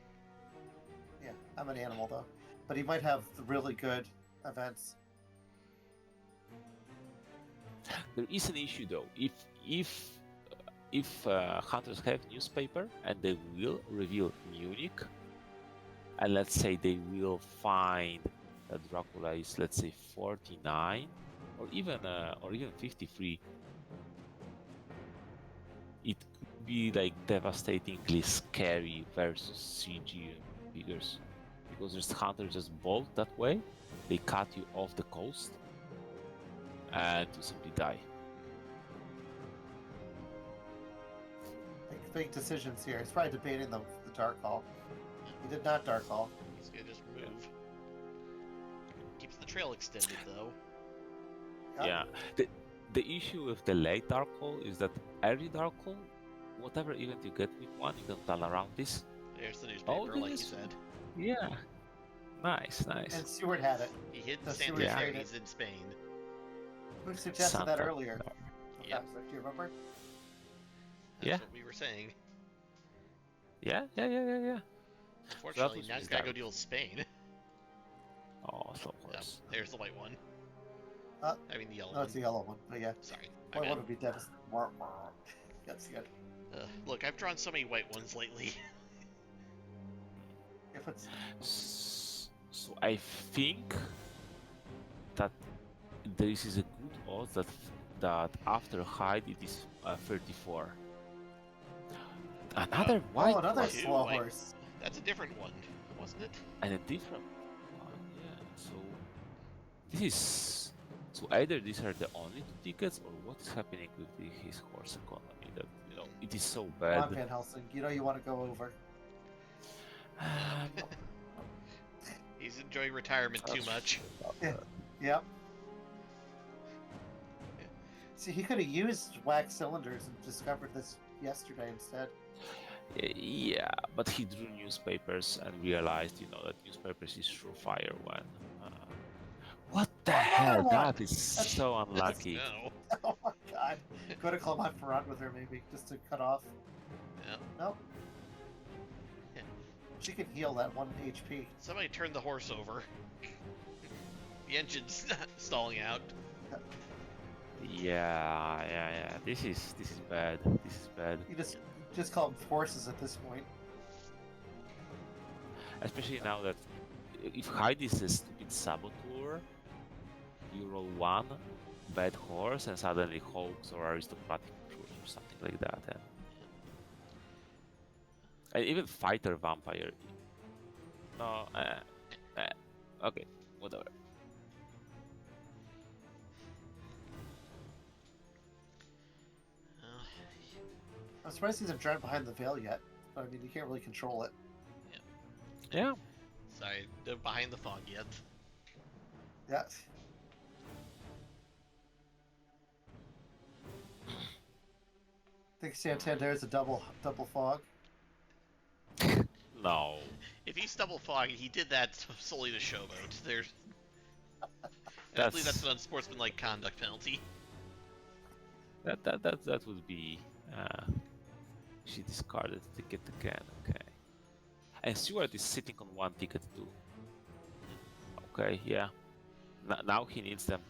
Yeah, I'm an animal though. But he might have the really good events. There is an issue though. If hunters have newspaper and they will reveal Munich, and let's say they will find that Dracula is, let's say, 49 or even 53, it could be like devastatingly scary versus CG figures, because there's hunters just bolt that way, they cut you off the coast, and you simply die. Make big decisions here. He's probably debating the Dark Hall. He did not Dark Hall. He's gonna just move. Keeps the trail extended though. Yeah. The issue with the late Dark Hole is that early Dark Hole, whatever event you get with one, you can plan around this. There's the newspaper, like you this- said. Yeah. Nice. And Seward had it. He hid in That's Santa really Fe. great. He's in Spain. Who suggested that Santa. earlier? Yep. Do you remember? That's Yeah. what we were saying. Yeah. Unfortunately, was now he's his gotta go direct. deal with Spain. Oh, so Yep, course. there's the white one. Uh, I mean the yellow No, one. it's the yellow one. But yeah, Sorry. white My one bad. would be devastating. That's good. Look, I've drawn so many white ones lately. If it's So I think that there is a good odds that after hide it is 34. Another white another one Two slow white. horse. That's a different one, wasn't it? and a different one. Yeah. So this is either these are the only two tickets, or what is happening with his horse economy that it is so Come on, bad. Van Helsing. You know you want to go over. He's enjoying retirement too much. Yep. See, he could have used wax cylinders and discovered this yesterday instead. Yeah, but he drew newspapers and realized, that newspapers is surefire when. What the hell? one. That is so unlucky. No. Oh my god. Go to Clement Ferrand with her, maybe, just to cut off. Yeah. Nope. Yeah. She can heal that 1 HP. Somebody turned the horse over. The engine's stalling out. Yeah. This is bad. This is bad. You just call them horses at this point. Especially now that if hide is a stupid saboteur, you roll one bad horse and suddenly hoax or aristocratic truth or something like that. And even fighter vampire. No, okay, whatever. I'm surprised he's not driving behind the veil yet. But I mean, you can't really control it. Yeah. Sorry, they're behind the fog yet. Yeah. I think Santander is a double fog. No. If he's double fogging, he did that solely to showboat. I believe that's an unsportsmanlike conduct penalty. That would be. She discarded the ticket again. Okay. And Stewart is sitting on one ticket too. Okay, yeah. Now he needs them.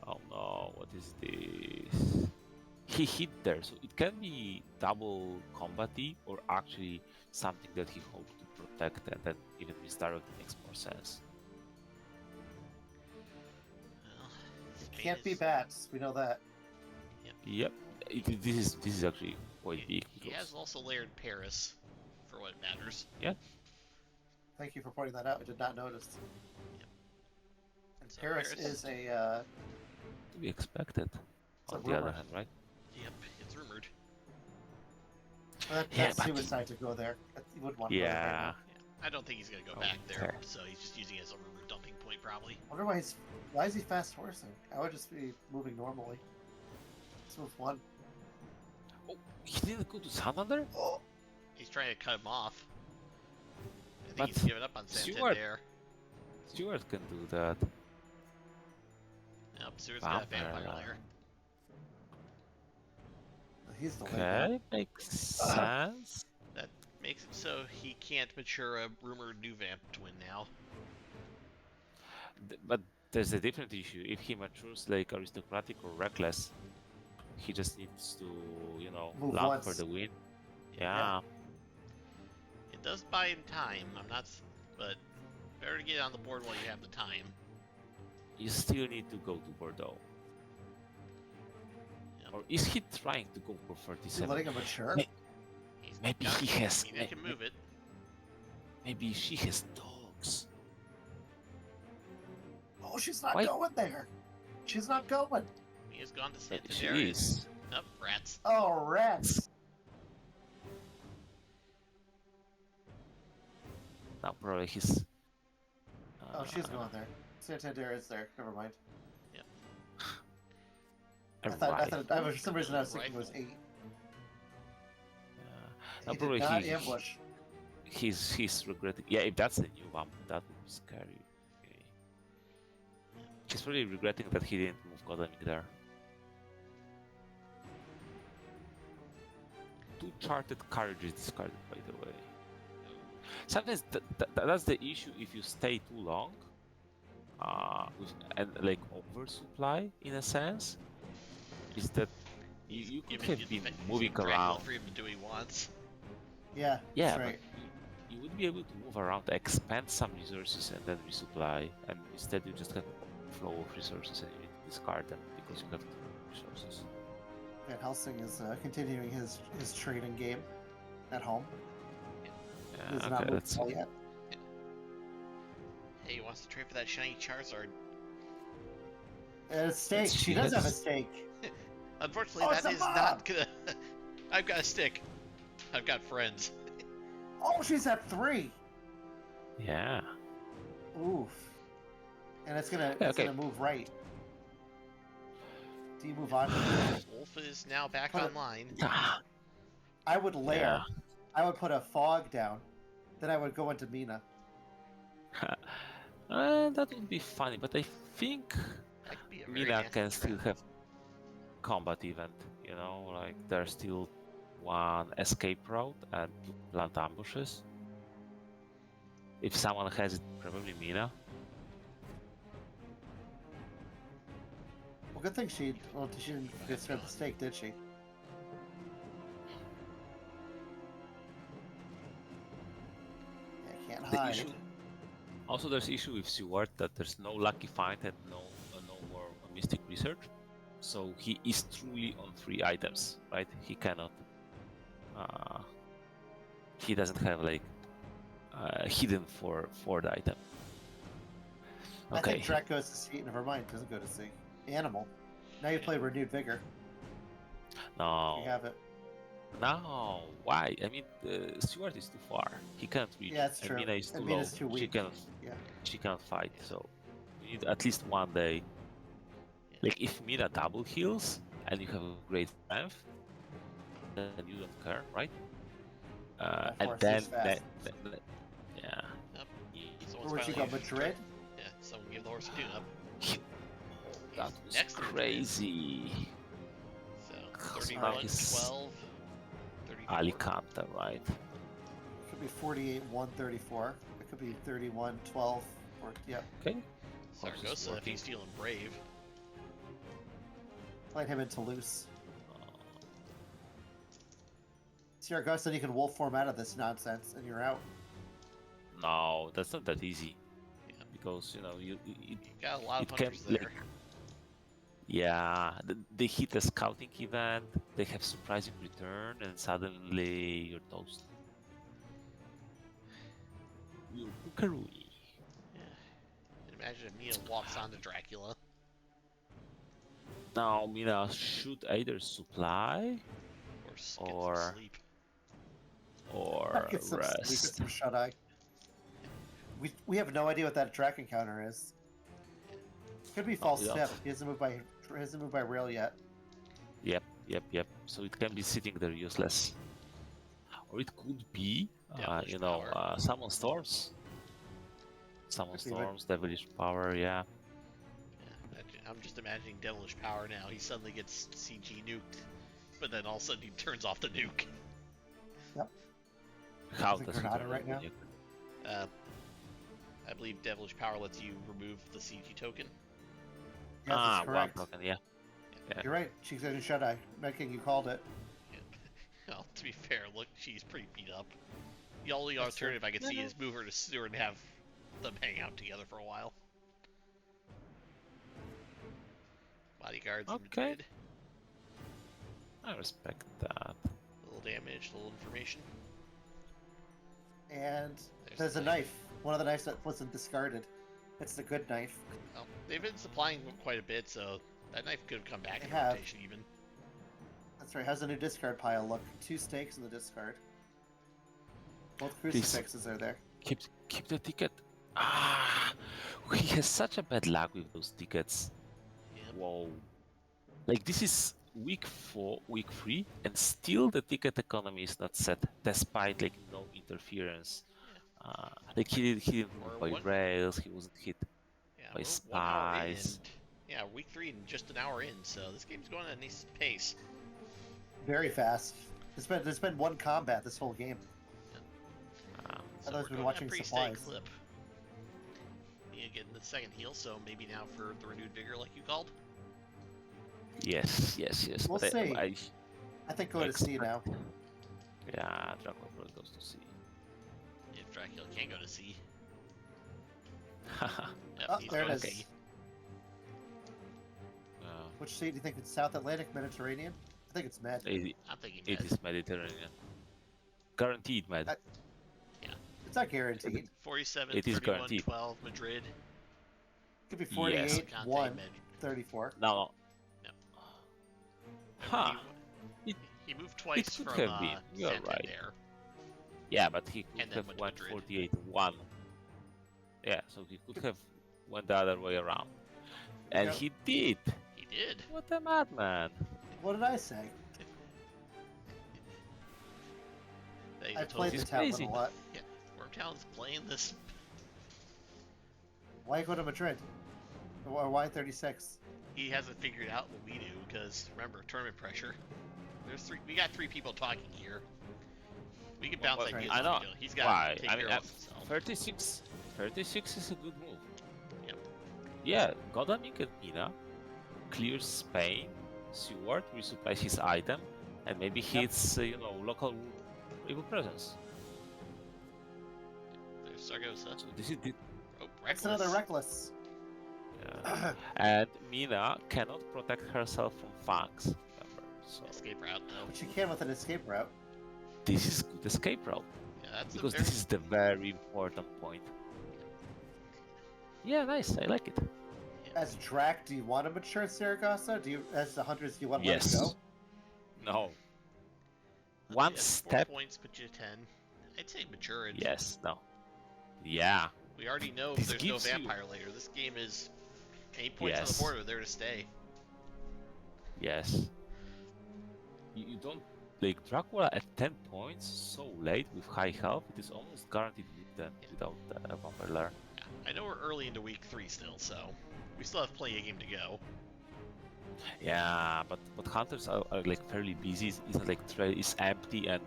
Oh no, what is this? He hit there, so it can be double combat-y or actually something that he hoped to protect, and then even misdirect makes more sense. Well, It can't be bats. We know that. Yep. This is actually quite big. He has also layered Paris, for what matters. Yeah. Thank you for pointing that out. I did not notice. Yep. And So Paris is a. To be expected. a On the other rumor. hand, right? Yep, it's rumored. Yeah, That's but- suicide to go there. You wouldn't want to go there right Yeah. now. I don't think he's gonna go back there, Okay. so he's just using it as a rumor dumping point, probably. I wonder why is he fast horsing? I would just be moving normally. Let's move one. Oh, he didn't go to Santander? Oh, He's trying to cut him off. I think But he's given up on Stewart- Santander. Stewart can do that. Nope, Stewart's got a vampire Vampire. lair. he's the late Okay, makes sense. That makes it so he can't mature a rumored new vamp twin now. But there's a different issue. If he matures like aristocratic or reckless, he just needs to, Move lock once. for the win. Yeah. It does buy him time. But better to get on the board while you have the time. You still need to go to Bordeaux. Yep. Or is he trying to go for Is he 37? letting him mature? May- He's Maybe got- he has. I mean, I can move it. Maybe she has dogs. Oh, she's not Why- going there. She's not going. He has gone to Maybe Santander. she is. Nope, rats. Oh, rats. Now probably he's. Oh, she's going there. Santander is there. Never mind. I thought for some reason I was thinking it was 8. Now He probably did not he- ambush. He's regretting. Yeah, if that's a new one, that would be scary. Okay. He's probably regretting that he didn't move Godemic there. 2 charted carriages discarded, by the way. Sometimes that's the issue if you stay too long, and like oversupply in a sense, is that you could have been moving Dracula around. for him to do what he wants. Yeah, Yeah, that's but right. you would be able to move around, expand some resources, and then resupply. And instead, you just have a flow of resources, and you need to discard them because you have resources. Van Helsing is continuing his trading game at home. Yeah, He's okay, not moved that's all yet. Hey, he wants to trade for that shiny Charizard. And a stake. It's- She does have a yes. stake. Unfortunately, Oh, it's that a is mob! not gonna. I've got a stick. I've got friends. Oh, she's at 3. yeah. Oof. And it's gonna Okay. move right. Do you move on? Wolf is now back Put it- online. I would layer. Yeah. I would put a fog down. Then I would go into Mina. That would be funny, but I think That could be a very Mina nasty can still trap. have combat event. Like there's still 1 escape route and 2 plant ambushes. If someone has it, probably Mina. Well, good thing she didn't get spent the stake, did she? Yeah, can't The hide. issue. Also, there's issue with Stewart that there's no lucky find and no more mystic research. So he is truly on 3 items, right? He cannot. He doesn't have like hidden for the item. I Okay. think Drac goes to sea. Never mind, doesn't go to sea. Animal. Now you play Renewed Vigor. No. You have it. No. Why? I mean, Stewart is too far. He can't reach. Yeah, that's and true. Mina is too And low. Mina's too She weak. cannot. Yeah. She cannot fight. So you need at least 1 day. Like if Mina double heals and you have a great strength, then you don't care, right? And course, then, he's fast. yeah. Yep. He's Where would you go, Madrid? Yeah, Someone give the horse a tune-up. That was Next to Madrid. crazy. So So 31, now he's 12, 34. Alicante, right? It could be 48, 134. It could be 31, 12, or yep. Okay. Zaragoza, if he's feeling brave. Playing him in Toulouse. Zaragoza, then you can wolf form out of this nonsense, and you're out. No, that's not that easy. Yeah. Because you You got a lot of it can hunters there. yeah, they hit a scouting event, they have surprising return, and suddenly you're toast. You're Bukarui. Yeah. Imagine if Mia walks onto Dracula. Now Mina should either supply Or get Or some sleep. or Get some sleep, get rest. some shut eye. We have no idea what that track encounter is. Could be false we don't. step. He hasn't moved by rail yet. Yep. So it can be sitting there useless. Or it could be, Devilish power. summon storms. Summon Could be, but- storms, devilish power, yeah. I'm just imagining devilish power now. He suddenly gets CG nuked, but then all of a sudden he turns off the nuke. How Is it does it Granada work right now? when you- I believe devilish power lets you remove the CG token. Yes, that's one correct. token, yeah. You're right. She's in a shut eye. Making you called it. Well, to be fair, look, she's pretty beat up. The only That's true. alternative I could see is move her to Sewer and have them hang out together for a while. Bodyguards in Okay. Madrid. I respect that. Little damage, little information. And There's there's the a knife. One of the knives that wasn't discarded. It's the good knife. Well, they've been supplying them quite a bit, so that knife could have come back They in have. rotation even. That's right. How's the new discard pile look? 2 stakes in the discard. Both Please. crucifixes are there. Keep the ticket. He has such a bad luck with those tickets. Yep. Whoa. Like this is week 3, and still the ticket economy is not set, despite like no interference. Like he didn't Or move by one- rails, he wasn't hit Yeah, by we're 1 hour in. spies. Yeah, week 3 and just an hour in, so this game's going at a nice pace. Very fast. There's been one combat this whole game. So Others we're been going watching at a pretty steady supplies. clip. Mia getting the second heal, so maybe now for the renewed vigor, like you called. Yes. We'll but see. I I think go to C now. yeah, Dracula probably goes to C. If Dracula can't go to C. uh, Yep, Oh, he's there it going is. to C. Which sea do you think it's South Atlantic, Mediterranean? I think it's Med. I'm thinking it Med. is Mediterranean. Guaranteed med. It's not guaranteed. 47, It is 31, guaranteed. 12, Madrid. It could be 48, Yes. Conte, 1, Med. 34. No. No. Huh. He moved twice could from have been. You're right. Santander. Yeah, but he could And then have went to went Madrid. 48-1. Yeah, so he could have went the other way around. And Yep. he did. He did. What a madman. What did I say? He's I a played the He's tablet crazy. a lot. Wyrmtalon's playing this. Why go to Madrid? Or why 36? He hasn't figured out what we do, because remember, tournament pressure. We got 3 people talking here. We can bounce Well, ideas. I if know. we don't. He's got Why? to take I care mean, of himself. 36 is a good move. Yep. Yeah, Godamik and Mina clears Spain, Seward resupplies his item, and maybe hits, local evil presence. There's Zaragoza. So this is the Oh, That's reckless. another reckless. and Mina cannot protect herself from fangs. Remember, so Escape route, though. But you can with an escape route. this is good escape route Yeah, that's because a this is the very important point. Yeah, nice. I like it. As Drac, do you want to mature Saragossa? As the hunters, do you want to Yes. let it go? No. One Yeah, step. 4 points, put you to 10. I'd say mature. And Yes. No. Yeah. We already know This there's no gives you- vampire later. This game is 8 points on Yes. the board are there to stay. Yes. You don't like Dracula at 10 points so late with high health. It is almost guaranteed with them without a vampire lair. Yeah. I know we're early into week 3 still, so we still have plenty of game to go. Yeah, but hunters are like fairly busy. It's not like trail is empty and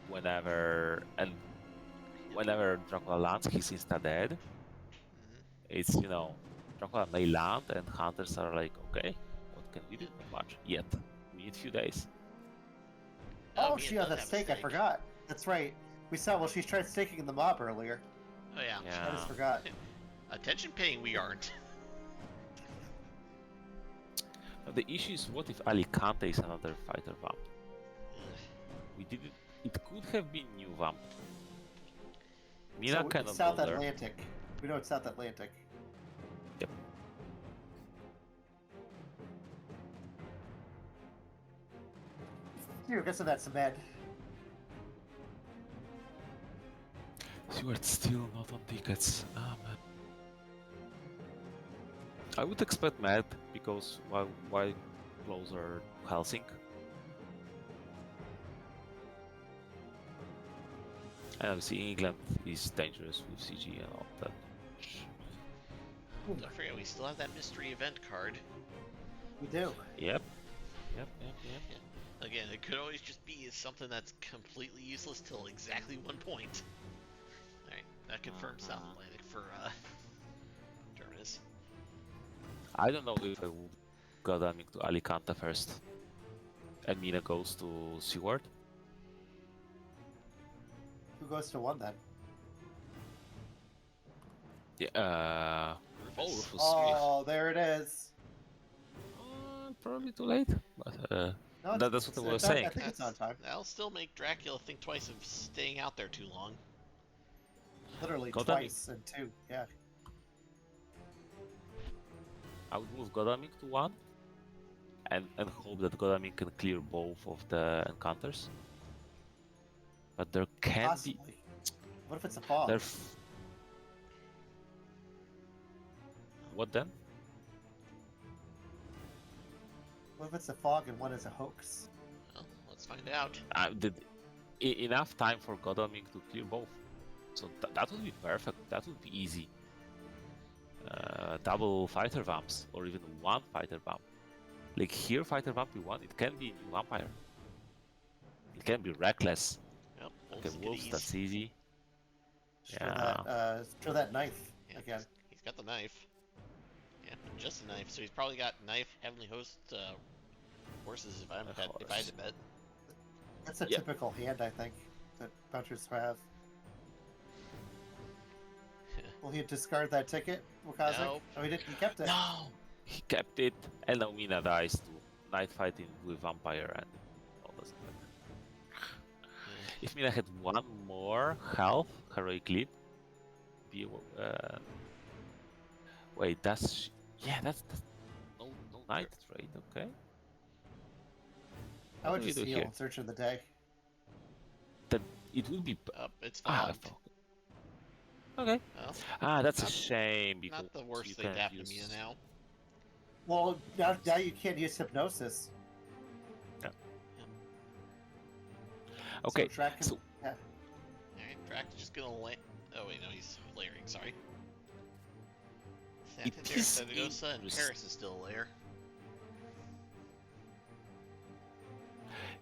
whenever Dracula lands, he's insta dead. Mhm. It's Dracula may land and hunters are like, okay, what can we do? Not much yet. We need a few days. Oh, Mia she has does a have stake. I forgot. That's right. We saw. Well, she's tried staking in the mob earlier. Oh yeah. I just forgot. Attention paying we aren't. Now, the issue is, what if Alicante is another fighter vamp? We didn't. It could have been new vamp. Mina So cannot it's South go there. Atlantic. We know it's South Atlantic. Yep. Here, guess that's some med. You are still not on tickets. Ah, man. I would expect mad because why closer to Helsing? And obviously England is dangerous with CG and all that. Don't forget, we still have that mystery event card. We do. Yep. Again, it could always just be something that's completely useless till exactly one point. Alright, that confirms South Atlantic for Terminus. I don't know if I would go down to Alicante first. And Mina goes to Seward. Who goes to one then? Yeah. Rufus. Rufus. Oh, there it is. Probably too late. But No, that's what I was I saying. think it's on time. That'll still make Dracula think twice of staying out there too long. Literally Godalming. twice and 2. Yeah. I would move Godalming to 1 and hope that Godalming can clear both of the encounters. But there can Possibly. be. What if it's a fog? What then? What if it's a fog and one is a hoax? Well, let's find out. Enough time for Godalming to clear both. So that would be perfect. That would be easy. Double fighter vamps, or even one fighter vamp. Like here, fighter vamp one, it can be new vampire. It can be reckless. Yep, Okay, wolves and wolves, goodies. that's easy. Show that knife Yeah, again. He's got the knife. Yeah, just a knife. So he's probably got knife, heavenly host, horses. If I had to bet. That's a Yep. typical hand, I think, that bouncers have. Will he discard that ticket, WcKaczek? No. Oh, he didn't. He kept it. No, he kept it, and now Mina dies to night fighting with vampire and all that stuff. If Mina had one more health, heroic leap, be wait, that's no night trade, okay? I would What do we just do heal here? in search of the day. Then it would be It's I fogged. forgot. Okay. Well, That's a not- shame because not the worst you thing can to happen to use- Mia now. Well, now you can't use hypnosis. Okay, So, Drac can- so- yeah. Alright, Drac is just gonna lay. Oh wait, no, he's layering. Sorry. It Santander, is Saragossa, and interest- Paris is still a layer.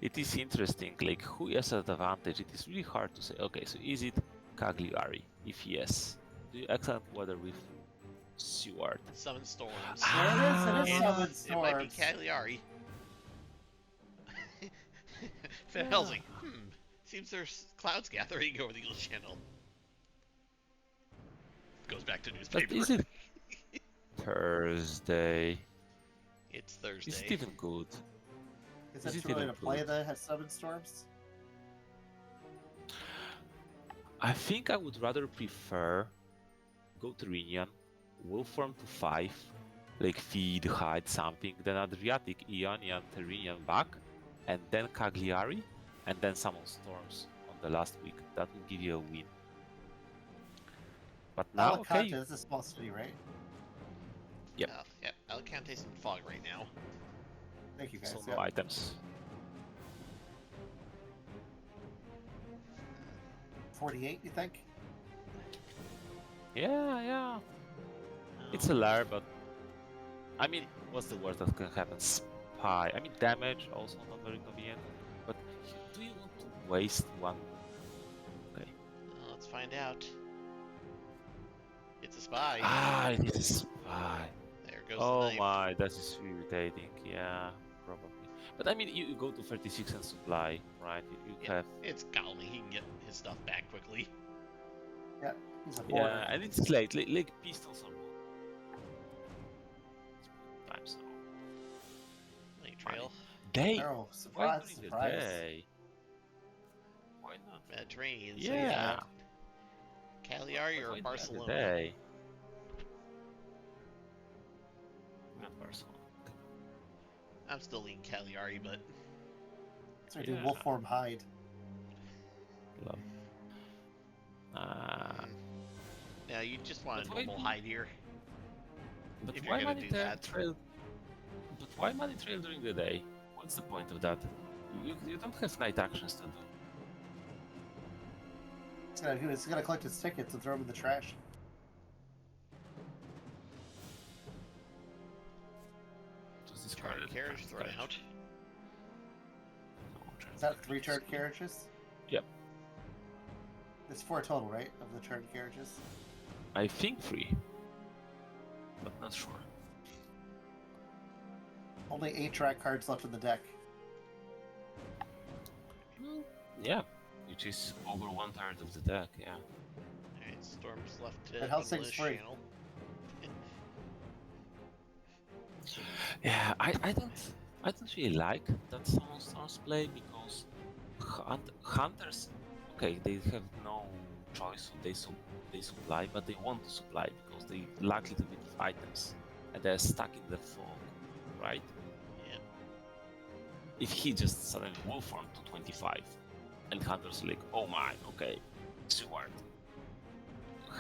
it is interesting. Like, who has an advantage? It is really hard to say. Okay, so is it Cagliari? If yes, do you excellent weather with Seward? Summon storms. There it is. It is Ah. Summon It might be Storms. Cagliari. Van Yeah. Helsing. Seems there's clouds gathering over the English Channel. Goes back to But newspaper. is it Thursday? It's Thursday. Is it even good? Is Is it it too early even to play good? the Summon Storms? I think I would rather prefer go Tyrrhenian, Wolfform to 5, like feed, hide something, then Adriatic, Ionian, Tyrrhenian back, and then Cagliari, and then summon Storms on the last week. That would give you a win. But now, Alicante okay, is a small city, right? Yep. Yeah, Alicante's in fog right now. Thank you, guys. so Yep. no items. 48, you think? Yeah. It's a lair, but I mean, what's the worst that can happen? Spy. I mean, damage also not very convenient. But do you want to waste one? Okay. Well, let's find out. It's a spy. Ah, it is a spy. There goes Oh the knife. my, that is irritating. Yeah, probably. But I mean, you go to 36 and supply, right? You have. It's Galmi. He can get his stuff back quickly. Yeah, he's a hoarder. Yeah, and it's late. Like pistols are time so. Late trail. Day. Oh, Why surprise, during the surprise. day? Why not? Mediterranean. Yeah. So Cagliari or Why Barcelona? during the day? Not Barcelona. I'm still leaning Cagliari, but So we do Yeah. wolf form hide. Love. now you just want a But why normal do- hide here. But If why you're gonna money do that. trail? But why money trail during the day? What's the point of that? You don't have night actions to do. It's gonna collect his tickets and throw them in the trash. Just Turn discard it. carriage thrown out. Is that 3 turn carriages? Yep. There's 4 total, right, of the turn carriages? I think 3, but not sure. Only 8 track cards left in the deck. Yeah, which is over 1/3 of the deck. Yeah. Alright, Storm's left to But how's double things his free? channel. Yeah, I don't really like that Summon Storms play because hunters, okay, they have no choice. They supply, but they want to supply because they lack a little bit of items and they're stuck in the fog, right? Yeah. If he just suddenly wolf form to 25, and hunters are like, oh my, okay, Seward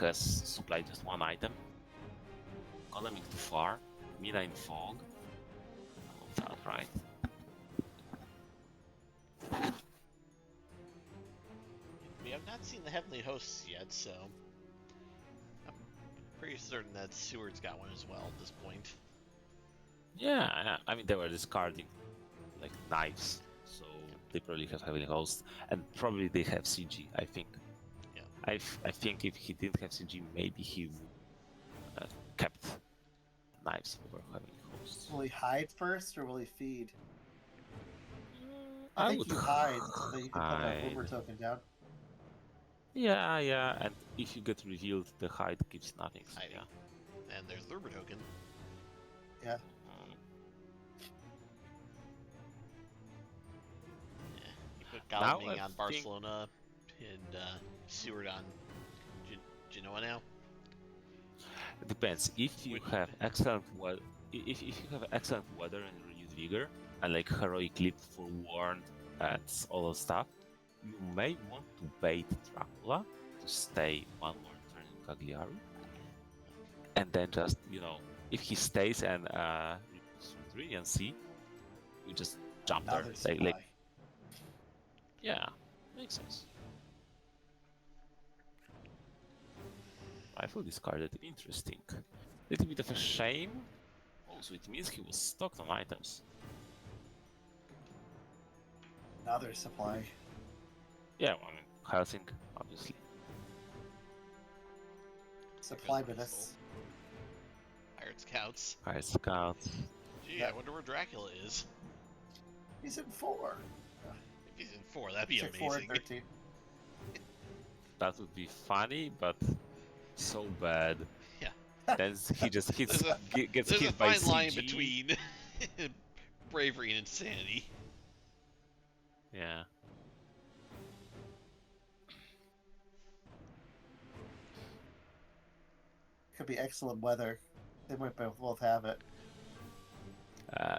has supplied just one item, economic too far, Mina in fog. That right? We have not seen the Heavenly Hosts yet, so I'm pretty certain that Seward's got one as well at this point. Yeah, I mean they were discarding like knives, so they probably have heavily host, and probably they have CG. I think. Yeah. I think if he didn't have CG, maybe he would kept knives over heavily hosts. Will he hide first or will he feed? I I think would you hide so that you can put that hide. boomer token down. Yeah, and if you get revealed, the hide gives nothing. So Hiding. yeah. And there's the Uber token. Yeah. You put Now Galming I on think- Barcelona and Seward on Genoa now. It depends. If you Wait. have excellent weather, if you have excellent weather and renewed vigor, and like heroic leap for warned and all that stuff, you may want to bait Dracula to stay one more turn in Cagliari, and then just if he stays and removes from Trillian Sea, you just jump there. Another Like, supply. yeah, makes sense. Rifle discarded. Interesting. Little bit of a shame. Oh, so it means he was stocked on items. Another supply. Yeah, I mean, Helsing, obviously. Supply bonus. Pirate Scouts. High Scouts. Gee, Yeah. I wonder where Dracula is. He's in 4. If he's in 4, that'd be Check 4 and amazing. 13. That would be funny, but so bad. Yeah. Then he just hits, gets There's a hit by fine line CG. between bravery and insanity. Yeah. Could be excellent weather. They might both have it.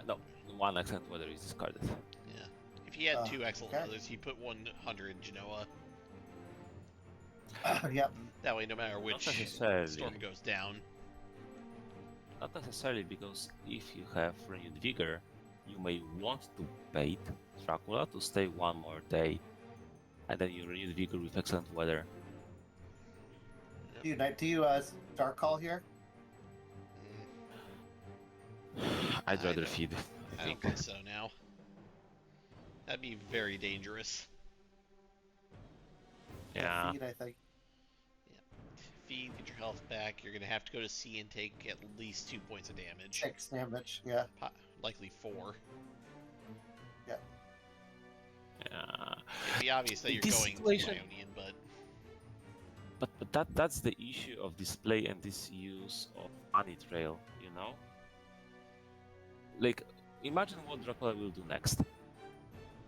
No, one accent weather is discarded. Yeah. If he had Oh, 2 excellent okay. others, he put 100 in Genoa. Yep. That way, no matter which necessarily. storm goes down. Not necessarily, because if you have renewed vigor, you may want to bait Dracula to stay one more day, and then you renew the vigor with excellent weather. Do you Dark Call here? I'd I rather don't- feed. I don't think so now. That'd be very dangerous. Yeah. Feed, I think. Feed, get your health back. You're gonna have to go to C and take at least 2 points of damage. 6 damage. Yeah. Likely 4. Yeah. It'd be obvious that In you're this going situation- Ionian, but But that's the issue of display and this use of money trail, you know? Like, imagine what Dracula will do next.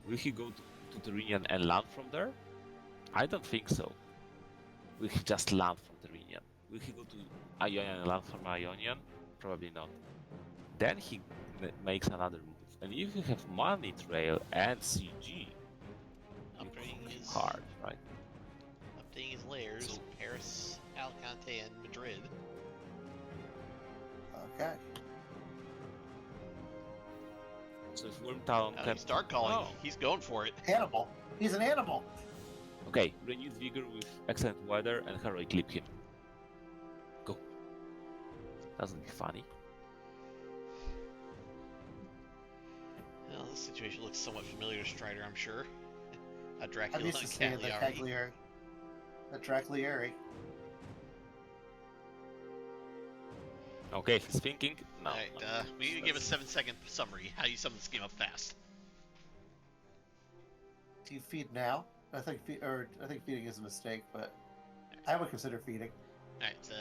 Will he go to Terminian and land from there? I don't think so. Will he just land from Terminian? Will he go to Ionian and land from Ionian? Probably not. Then he makes another move. And if you have money trail and CG, upgrading his hard, right? updating his layers. So- Paris, Alicante, and Madrid. Okay. So if Wyrmtalon Now can... he's dark calling. Oh. He's going for it. Animal. He's an animal. Okay, renewed vigor with excellent weather and heroic clip him. Go. That would be funny. Well, this situation looks somewhat familiar to Strider, I'm sure. A I'm Dracula used to and seeing the Cagliari. Cagliari. The Draclieri. Okay, he's thinking. No. Alright, we need to give a 7-second summary. How you sum this game up fast. Do you feed now? I think feeding is a mistake, but I would consider feeding. Alright, so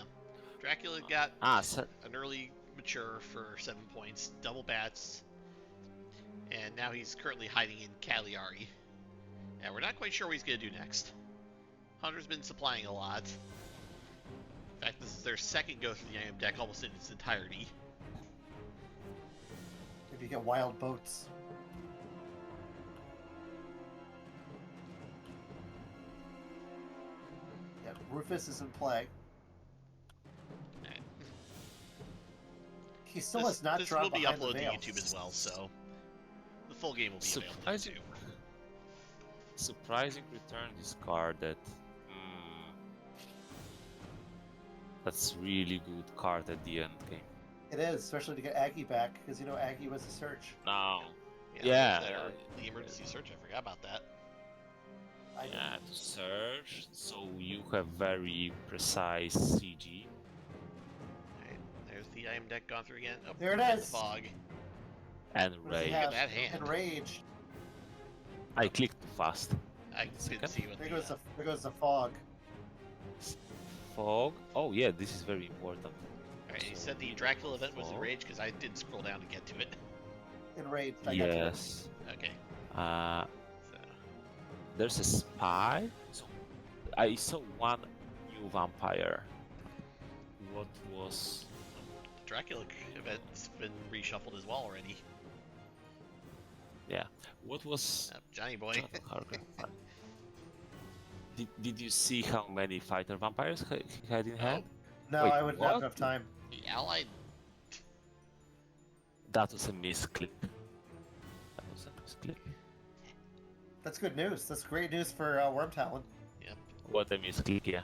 Dracula got So, an early mature for 7 points, double bats, and now he's currently hiding in Cagliari. Yeah, we're not quite sure what he's going to do next. Hunter's been supplying a lot. In fact, this is their second go through the IM deck almost in its entirety. If you get wild boats. Yeah, Rufus is in play. Alright. He still has not this dropped will be behind the uploaded to veil. YouTube as well, so the full game will be available on Surprising. YouTube. surprising return discarded. That's really good card at the end game. It is, especially to get Aggie back, because you know Aggie was a search. No. Yeah, Yeah. the emergency search, I forgot about that. I Yeah, to search, so you have very precise CG. Alright, there's the IM deck gone through again. Oh, There it and is. the fog. And What does he Ray. have? that hand. Enraged. I clicked too fast. I couldn't Second. see what There the, goes the fog. Fog. Oh yeah, this is very important. Alright, you said the Dracula event was Fog. enraged because I didn't scroll down to get to it. Enraged. I got you. Yes. Okay, Uh, so there's a spy. So I saw one new vampire. What was? the Dracula event's been reshuffled as well already. Yeah. What was? Johnny boy. Jonathan Harker. Did you see how many fighter vampires he had in hand? No, Wait, I wouldn't what? have enough time. The allied. That was a misclick. That was a misclick. That's good news. That's great news for Wyrmtalon. What a misclick, yeah.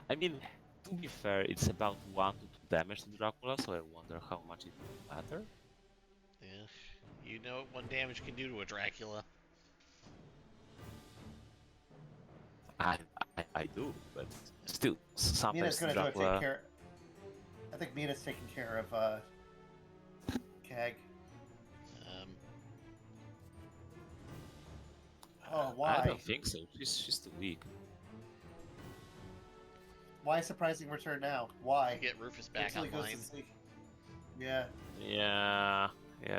I mean, to be fair, it's about 1 to 2 damage to Dracula, so I wonder how much it will matter. Yeah, you know what 1 damage can do to a Dracula. I do, but still, Mina's sometimes gonna Dracula... take care. I think Mina's taking care of Kag. Oh, why? I don't think so. She's too weak. Why surprising return now? You Why? get Rufus back Until he goes online. to sleep. Yeah, Yeah,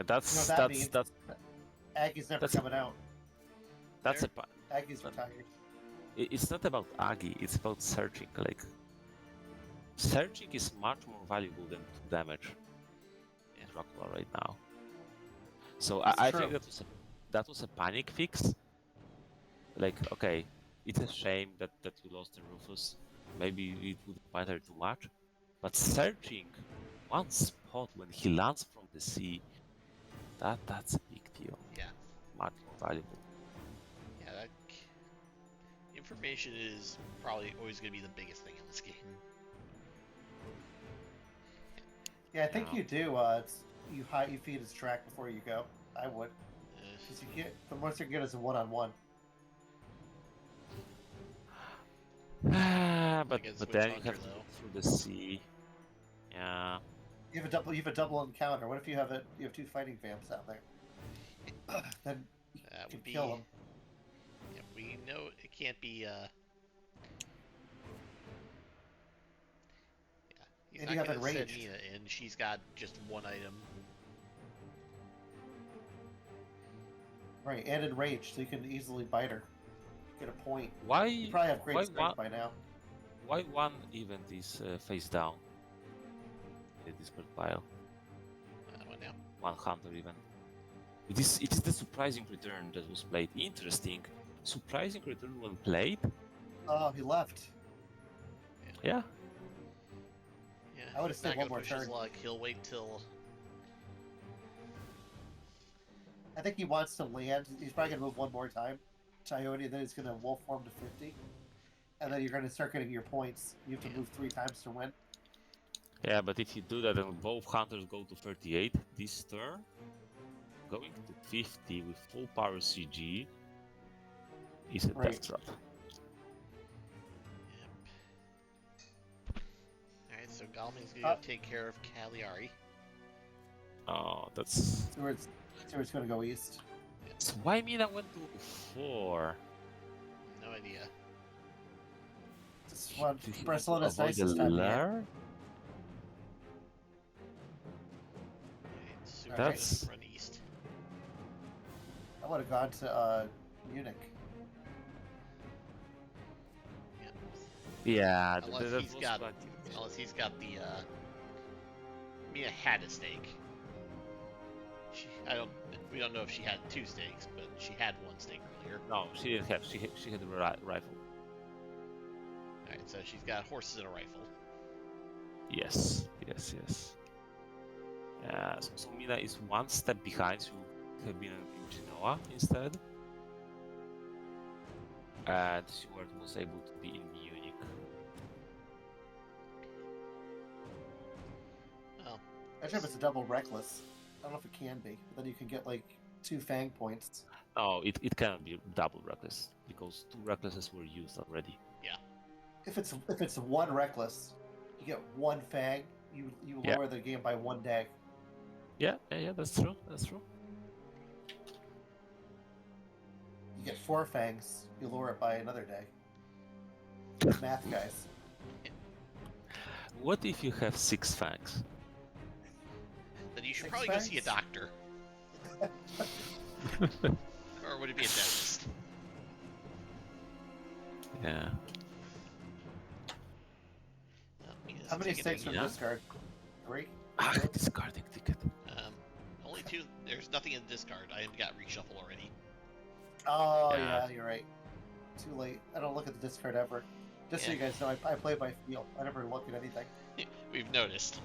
that's You know what that means? Aggie's never That's a- coming out. that's There. Aggie's But- retired. It's not about Aggie. It's about searching. Like, searching is much more valuable than 2 damage in Dracula right now. So It's I true. think that was a panic fix. Like, okay, it's a shame that you lost the Rufus. Maybe it wouldn't matter too much, but searching one spot when he lands from the sea, that's a big deal. Yeah, Much more valuable. yeah. That information is probably always going to be the biggest thing in this game. Yeah, I think Yeah. you do. You feed his track before you go. I would, because you get the most you get is a one-on-one. But Against but then you Wyrmtalon, have to though. go through the sea. Yeah. You have a double. You have a double encounter. What if you have it? You have two fighting vamps out there. Then you That can would be. kill them. Yeah, we know it can't be. Yeah, he's And not you have gonna send enraged. Mina in. She's got just one item. Right, and enraged, so you can easily bite her. Get a point. Why? You probably have why great strength by now. Why one event is face down in the Discord pile? What now? 100 even. It is the surprising return that was played. Interesting. Surprising return when played? Oh, he left. Yeah. Yeah, I would've he's stayed not one gonna more push his turn. luck. He'll wait till. I think he wants to land. He's probably gonna move one more time, Coyote, and then he's gonna wolf form to 50. And then you're gonna start getting your points. You have to move 3 times to win. Yeah, but if you do that and both hunters go to 38 this turn, going to 50 with full power CG is a Right. death trap. Yep. Alright, so Galming's gonna go take care of Cagliari. Oh, that's Seward's gonna go east. so why Mina went to 4? No idea. This one, Did he Barcelona's avoid the nicest time yet. lair? Alright, so That's- run east. I would have gone to Munich. Yep. Yeah, Unless he's was got, quite- unless he's got the. Mina had a stake. We don't know if she had 2 stakes, but she had 1 stake earlier. No, she didn't have. She had a rifle. Alright, so she's got horses and a rifle. Yes. So Mina is 1 step behind. She would have been in Genoa instead, and Stewart was able to be in Munich. Well, Actually, if it's a double reckless, I don't know if it can be. But then you can get like 2 fang points. No, it cannot be double reckless because 2 recklesses were used already. If it's 1 reckless, you get 1 fang. You Yeah. lower the game by 1 dag. Yeah, that's true. That's true. You get 4 fangs. You lower it by another dag. Math, guys. What if you have 6 fangs? then you should 6 probably go see a fangs? doctor. Or would it be a dentist? Yeah. Well, Mina's How many taking stakes from yeah. discard? 3? Ah, discarding ticket. Only 2. There's nothing in the discard. I got reshuffle already. Oh, Yeah. yeah, you're right. Too late. I don't look at the discard ever. Just so Yeah. you guys know, I play by feel. I never look at anything. We've noticed.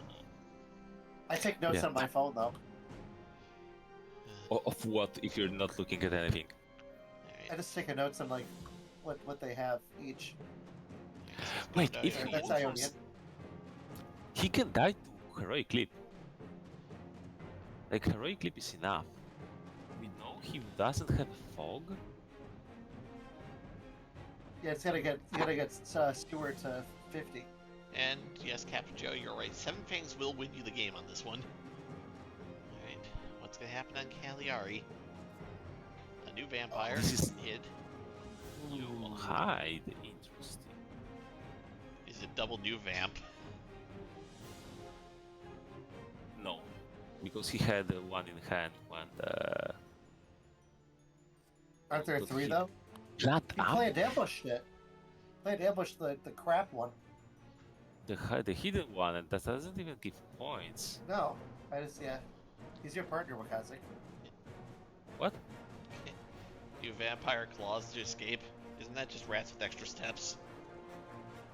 I take notes Yeah. on my phone, though. Of what if you're not looking at anything? I Alright. just take a notes on like what they have each. Wait, No, if you're he That's right. Ionian. offers, he can die to heroic clip. Like heroic clip is enough. We know he doesn't have a fog. Yeah, it's gotta get Stewart to 50. And yes, Captain Joe, you're right. 7 Fangs will win you the game on this one. Alright, what's gonna happen on Cagliari? A new vampire This is- hid. You hide. Interesting. Is it double new vamp? No, because he had one in hand when the Aren't there But 3 he- though? Shut You up. play a ambush shit. Play an ambush the crap one. The hidden one, and that doesn't even give points. No, I just He's your partner, WcKaczek. What? New vampire claws to escape. Isn't that just rats with extra steps?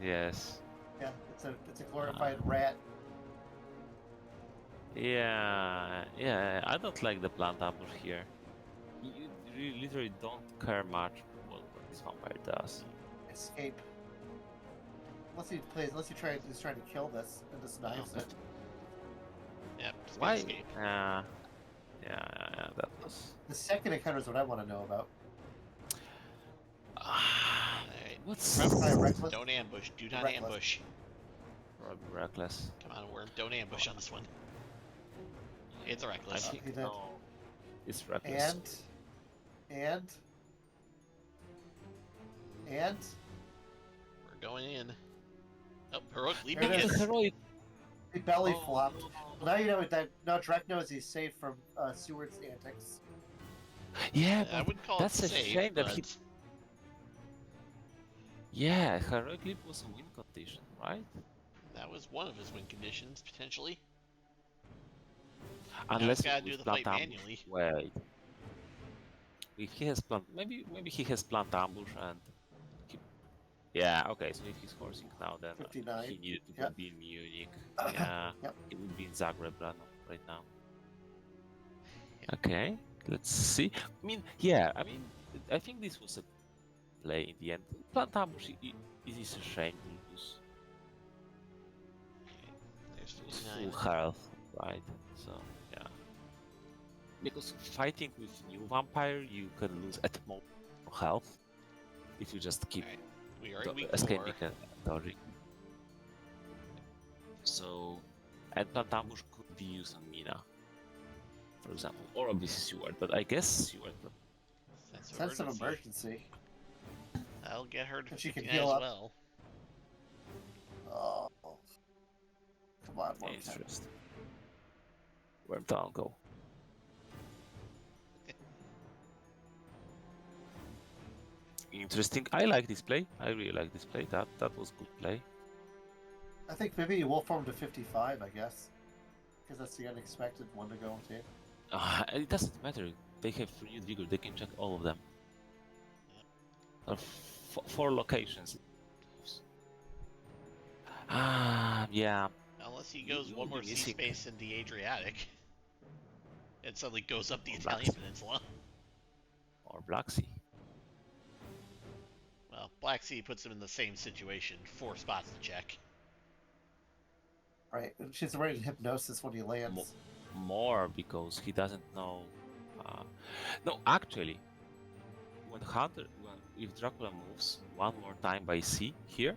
Yes. Yeah, it's a glorified rat. Yeah. I don't like the plant ambush here. You really literally don't care much what this vampire does. Escape. Unless he's trying to kill this and just knives it. Why? Escape. Yeah, that was. The second encounter is what I want to know about. Alright. What's Probably reckless. Don't ambush. Do not Reckless. ambush. Probably reckless? Come on, Worm. Don't ambush on this one. It's a I reckless. think he did. no, it's reckless. And We're going in. Oh, heroic There leaping it it. is. Heroic. he belly Oh, flopped. no. Now you know that. Now Drek knows he's safe from Seward's antics. Yeah, I but wouldn't call that's it a safe, shame that but he. Yeah, heroic leap was a win condition, right? that was one of his win conditions, potentially. Unless he's gotta it was do the plant fight ambush. manually. Wait. If he has plant, maybe he has plant ambush and. Yeah. Okay. So if he's horsing now, then 59. he needed to Yep. be in Munich. Yeah. Yep. He would be in Zagreb right now. Okay. Let's see. I mean, yeah. I mean, I think this was a play in the end. Plant ambush. It is a shame to lose. There's Full 59. health, right? So yeah. Because fighting with new vampire, you can lose at more health if you just keep Alright. We are in week 4. escaping and dodging. So, and plant ambush could be used on Mina, for example, or obviously Seward. But I guess Seward. Sense of emergency. That'll get her to If she can 59 heal as up. well. Oh, come on, more time. Interesting. Wyrmtalon go. Interesting. I like this play. I really like this play. That was good play. I think maybe you will form to 55. I guess, because that's the unexpected one to go into. It doesn't matter. They have renewed vigor. They can check all of them. There are 4 locations. Yeah. Unless he goes You one will more be sea missing- space in the Adriatic. It suddenly goes up the Or Italian Black Sea. peninsula. Or Black Sea. Well, Black Sea puts him in the same situation. 4 spots to check. Right, she's already in hypnosis when he lands. More because he doesn't know. No, actually, if Dracula moves one more time by sea here,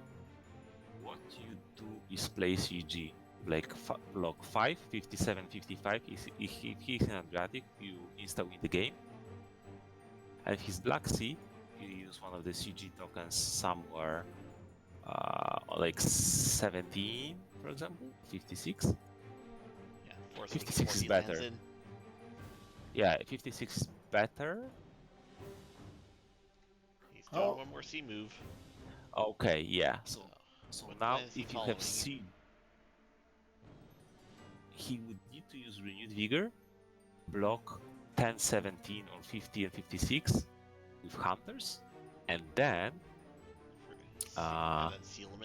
what you do is play CG. Like block 5, 57, 55. If he's in Adriatic, you insta win the game. And if he's Black Sea, you use one of the CG tokens somewhere, like 17, for example, 56. Yeah, force 56 is he lands better. in. Yeah, 56 is better. He's doing Oh. one more sea move. Okay, yeah. So When- now, when is he if you have following? C, he would need to use renewed vigor, block 10, 17, or 50 and 56 with hunters, and then And then seal him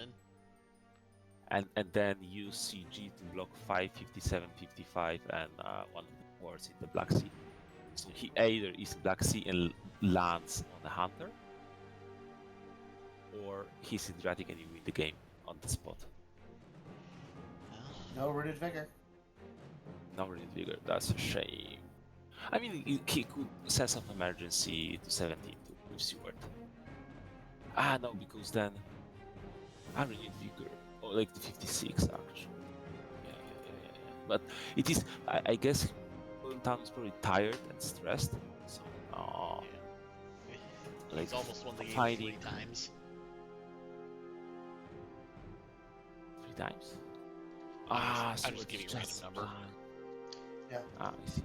in. and then use CG to block 5, 57, 55, and one of the ports in the Black Sea. So he either is Black Sea and lands on the hunter, or he's Adriatic and you win the game on the spot. Well, No renewed vigor. No renewed vigor, that's a shame. I mean, he could sense of emergency to 17 with Seward. No, because then renewed vigor, or like the 56 actually. Yeah. But it is, I guess, Wyrmtalon is probably tired and stressed. So, yeah. like He's almost won the game fighting 3 times. 3 times. I'm So just it's giving a random number. fine. Yeah. I see.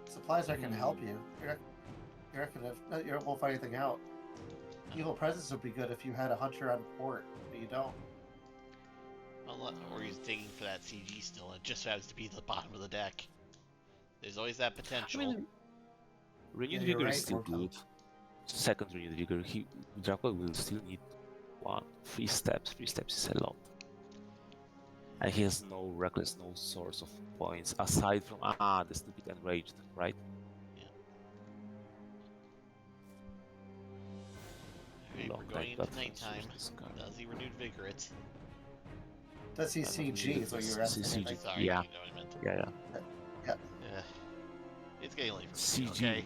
Supplies are going to help you. You're not gonna. You won't find anything out. Evil presence would be good if you had a hunter on port, but you don't. Or he's digging for that CG still, and it just happens to be the bottom of the deck. There's always that I potential. mean, renewed Yeah, you're vigor is right, still Wyrmtalon. good. Second renewed vigor, Dracula will still need 3 steps. 3 steps is a lot. And he has no reckless, no source of points aside from the stupid enraged, right? Alright, Long we're going time, into but nighttime. source is gone. Does he renewed vigor it? Does he CG? Is what you were asking. I CG. think. Sorry, Yeah. you know what I meant. Yeah. Yeah. It's getting late for me, CG. okay?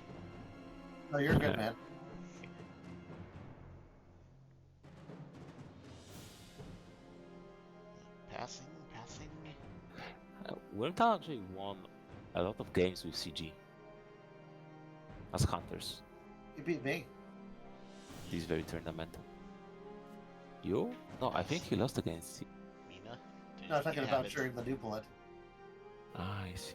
No, you're good, man. Passing. Wyrmtalon actually won a lot of games with CG as hunters You beat me. this very tournament. You? No, I think he lost against CG. Mina? Dude, No, I'm you talking can about have it. during the new blood. Ah, I see.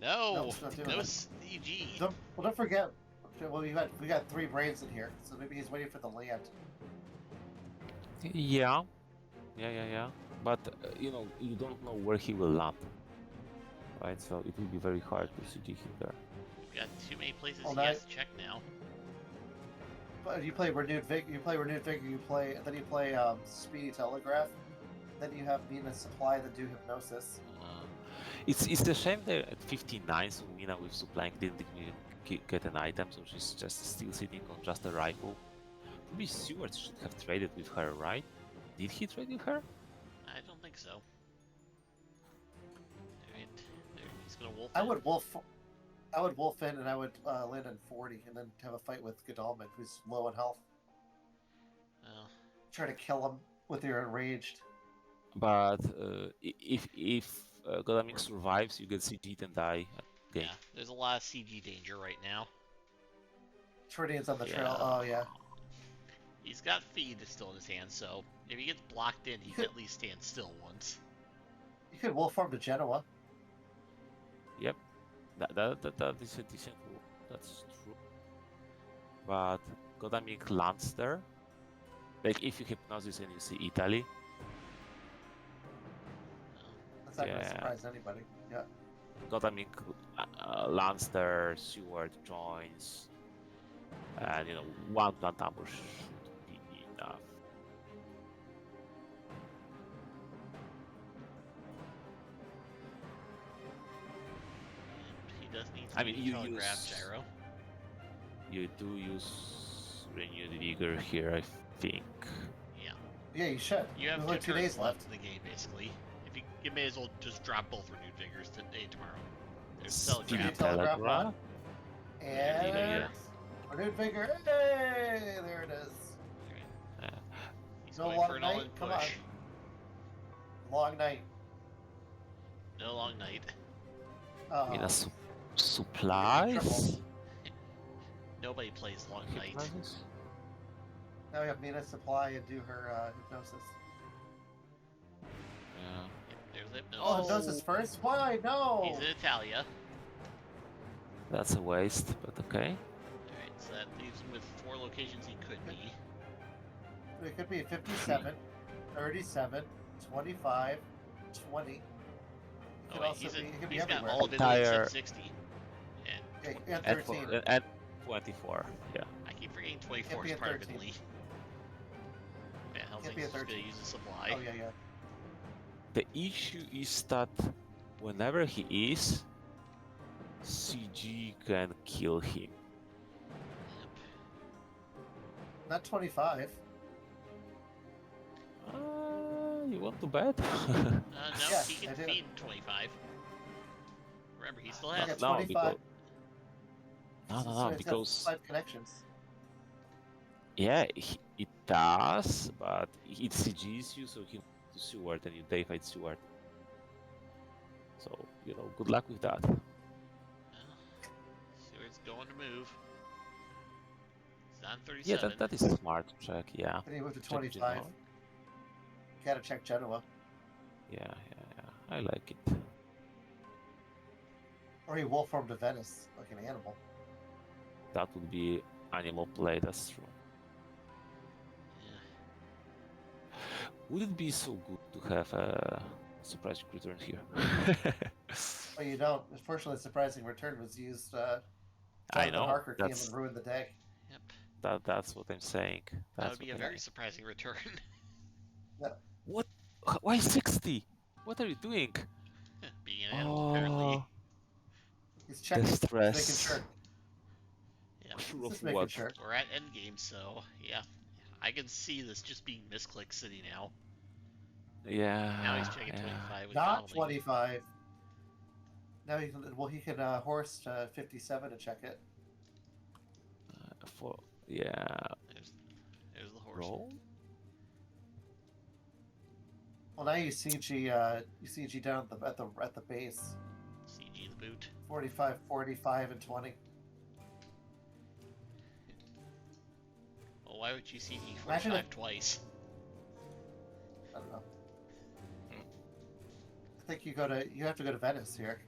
No! No, it's not doing No it. CG! Don't forget. Well, we got 3 brains in here, so maybe he's waiting for the land. Yeah. But you know, you don't know where he will land, right? So it will be very hard to CG him there. We've got too many places All he night. has to check now. But you play renewed vigor. Then you play speedy telegraph. Then you have Mina supply that do hypnosis. It's a shame that at 59, so Mina with supplying didn't even get an item, so she's just still sitting on just a rifle. Probably Stewart should have traded with her, right? Did he trade with her? I don't think so. Alright. There, he's gonna wolf I in. would wolf in, and I would land on 40, and then have a fight with Godalming, who's low on health. Well, Try to kill him with your enraged. But if Godalming survives, you get CG'd and die. Game. yeah, there's a lot of CG danger right now. Trinian's on the trail. Yeah. Oh yeah. He's got feed still in his hand, so if he gets blocked in, he can at least stand still once. You could wolf farm to Genoa. Yep, that is a decent move. That's true. But Godalming lands there. Like if you hypnosis and you see Italy, That's not Yeah. gonna surprise anybody. Yeah. Godalming lands there, Seward joins, and you know one plant ambush should be enough. He does need I mean, you telegraph use- gyro. You do use renewed vigor here, I think. Yeah, you should. You have There's only 2 turns days left. in the game, basically. If you may as well just drop both renewed vigors today, tomorrow. There's telegraph. Telegraph Telegraph. on. Yeah, And renewed vigor. Hey, there it is. He's No going long for an night? all-in Come on. push. Long night. No long night. Mina Oh, supplies. Nobody plays long night. Hypnosis? now we have Mina supply and do her hypnosis. Yeah. Yep, there's hypnosis. Oh, hypnosis first? Why? No. He's in Italia. That's a waste, but okay. Alright, so that leaves him with 4 locations he could be. It could be 57, 37, 25, 20. It Oh could wait, also be, it could be he's got everywhere. all of Italy Entire- except 60. And Okay, and And, 13. and 24. Yeah. I keep forgetting Can't 24 be is at part of 13. Italy. Man, Hellsing's Can't be at just gonna 13. use a supply. Oh, yeah. The issue is that whenever he is, CG can kill him. Yep. Not 25. You want to bet? No, Yes, he I can do. feed 25. Remember, he still Look has at no, 25. because So it's got because 5 connections. yeah, it does, but it CGs you, so he to Seward and you day fight Seward. So you know, good luck with that. Well, Stewart's going to move. He's on 37. Yeah, that is a smart check. Yeah. Then you move to Check 25. Genoa. Gotta check Genoa. Yeah. I like it. Or you wolf farm to Venice, like an animal. That would be animal play. That's true. Yeah. Would it be so good to have a surprise return here? But you don't. Unfortunately, surprising return was used. I Jonathan know. Harker came That's and ruined the day. Yep. that's what I'm saying. That That's would be a what very surprising return. What? Why 60? What are you doing? Being an animal, apparently. Oh, He's checking, the making stress. sure. Yeah. Sure Just of making what? sure. We're at endgame, so yeah. I can see this just being misclick city now. Yeah. Now he's checking yeah. 25 with Not Gottlieb. 25. Now he can. Well, he can horse to 57 to check it. Yeah. There's the horse. Roll. Well, now you CG. You CG down at the base. CG the boot. 45, 45, and 20. Well, why would you CG Imagine 45 if- twice? I don't know. I think you have to go to Venice here.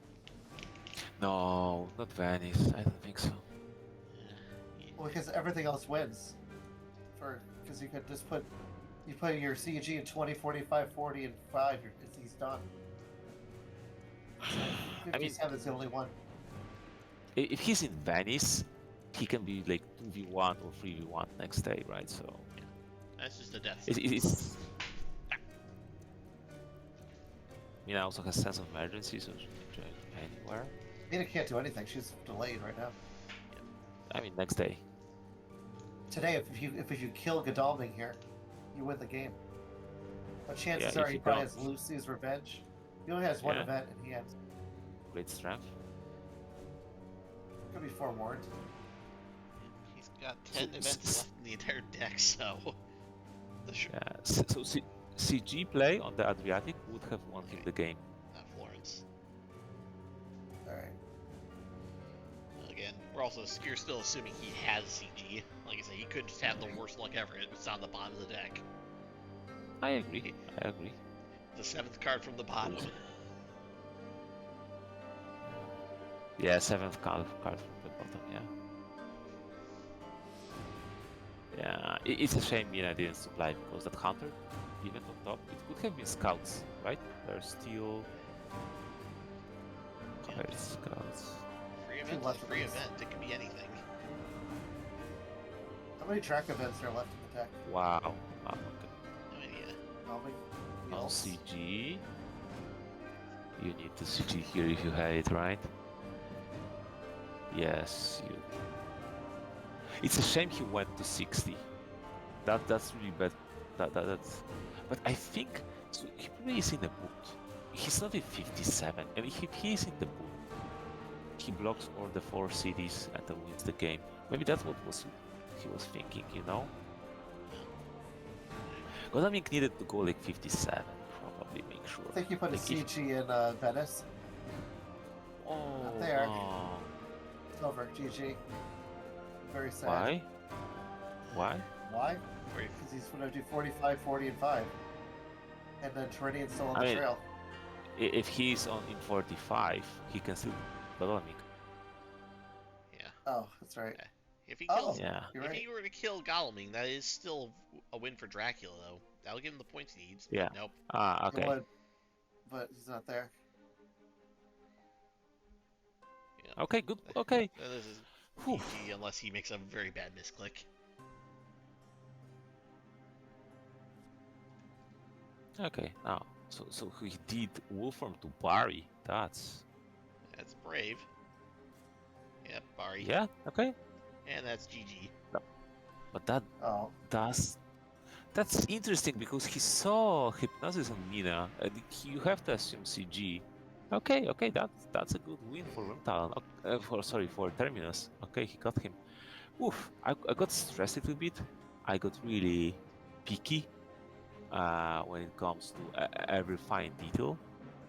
No, not Venice. I don't think so. Yeah. Well, because everything else wins. Because you could just put your CG in 20, 45, 40, and 5. He's done. I mean, 57 is the only one. if he's in Venice, he can be like 2v1 or 3v1 next day, right? So That's just a death. it's. Mina also has sense of emergency, so she can join anywhere. Mina can't do anything. She's delayed right now. I mean, next day. Today, if you kill Godalming here, you win the game. But chances Yeah, are if he you probably don't. has Lucy's Revenge. He only has one Yeah. event, and he has Great strength. could be forewarned. He's got 10 events left in the entire deck, so... Yeah. So CG play on the Adriatic would have won him the game. Not Florence. All right. Again, you're still assuming he has CG. Like I said, he could just have the worst luck ever. It's on the bottom of the deck. I agree. The 7th card from the bottom. Yeah, 7th card from the bottom. Yeah. Yeah, it's a shame Mina didn't supply because that hunter event on top, it could have been scouts, right? There's still where's scouts? Free event is a free event. It could be anything. How many track events are left in the deck? Wow. Okay. No idea. Godalming, On Eels. CG, you need to CG here if you have it, right? Yes, you. It's a shame he went to 60. That's really bad. That's. But I think so. He probably is in the boot. He's not in 57, and if he is in the boot, he blocks all the 4 cities and then wins the game. Maybe that's what he was thinking, you know. Godalming needed to go like 57, probably make sure. I think you put a Like if- CG in Venice. Oh, there. no. It's over. GG. Very sad. Why? Why? Why? 40. Because he's going to do 45, 40, and 5. And then Trinian's still on I the mean- trail. If he's in 45, he can still Godalming. Yeah. Oh, that's right. If he Oh. kills, Yeah. You're if right. he were to kill Gottlieb, that is still a win for Dracula, though. That'll give him the points he needs. Yeah. Nope. Ah, He okay. would, but he's not there. Yeah. Okay, good. Okay. So this is Whew. GG unless he makes a very bad misclick. Okay. Now, so he did Wolfram to Barry. That's That's brave. Yep, Bari. yeah. Okay. And that's GG. But Oh, that's interesting because he saw Hypnosis on Mina, and you have to assume CG. Okay, that's a good win for Wyrmtalon. For Terminus. Okay, he got him. Oof, I got stressed a little bit. I got really picky when it comes to every fine detail.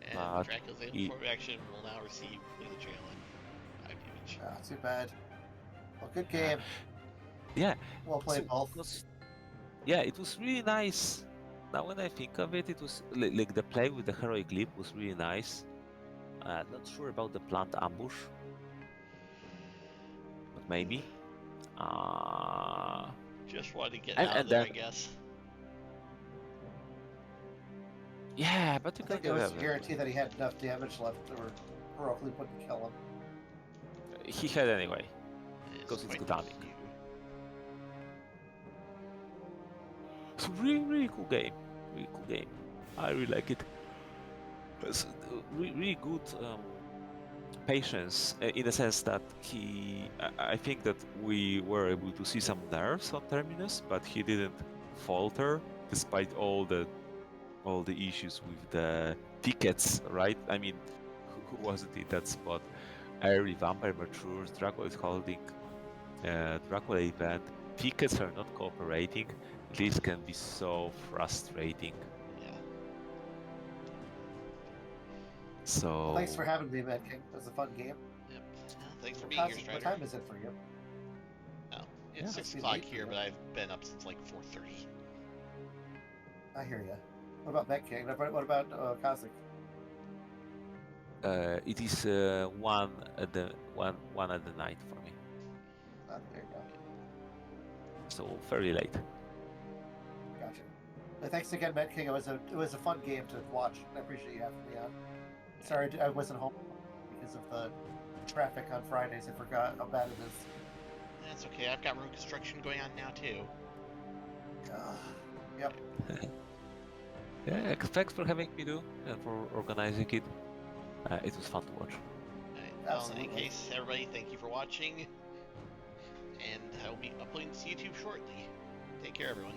And But Dracula's he- in for action will now receive Clear the Trail in 5 damage. too bad. Well, good game. Yeah. Well played, So both. it was really nice. Now when I think of it, it was like the play with the heroic leap was really nice. Not sure about the plant ambush, but maybe. Just wanted to get And- out and of there, then- I guess. Yeah, but you I can think it was have a guarantee that he had enough damage left or heroically put to kill him. He had anyway. It's Because it's quite Godalming. cute. It's a really cool game. Really cool game. I really like it. It's really good patience in the sense that I think that we were able to see some nerfs on Terminus, but he didn't falter despite all the issues with the tickets, right? I mean, who wasn't in that spot? Every vampire matures, Dracula is holding Dracula event. Tickets are not cooperating. This can be so frustrating. Yeah. So Well, thanks for having me, Mad King. It was a fun game. Yep. Well, thanks for being here, What Strider. time is it for you? Oh, it's Yeah, 6 must be o'clock late for here, you. but I've been up since like 4:30. I hear you. What about Mad King? What about WcKaczek? it is one at the night for me. There you go. So fairly late. Gotcha. Thanks again, Mad King. It was a fun game to watch. I appreciate you having me on. Sorry I wasn't home because of the traffic on Fridays. I forgot how bad it is. That's okay. I've got room construction going on now too. Yep. Yeah, thanks for having me do and for organizing it. It was fun to watch. Alright, well, in any Absolutely. case, everybody, thank you for watching, and I will be uploading to YouTube shortly. Take care, everyone.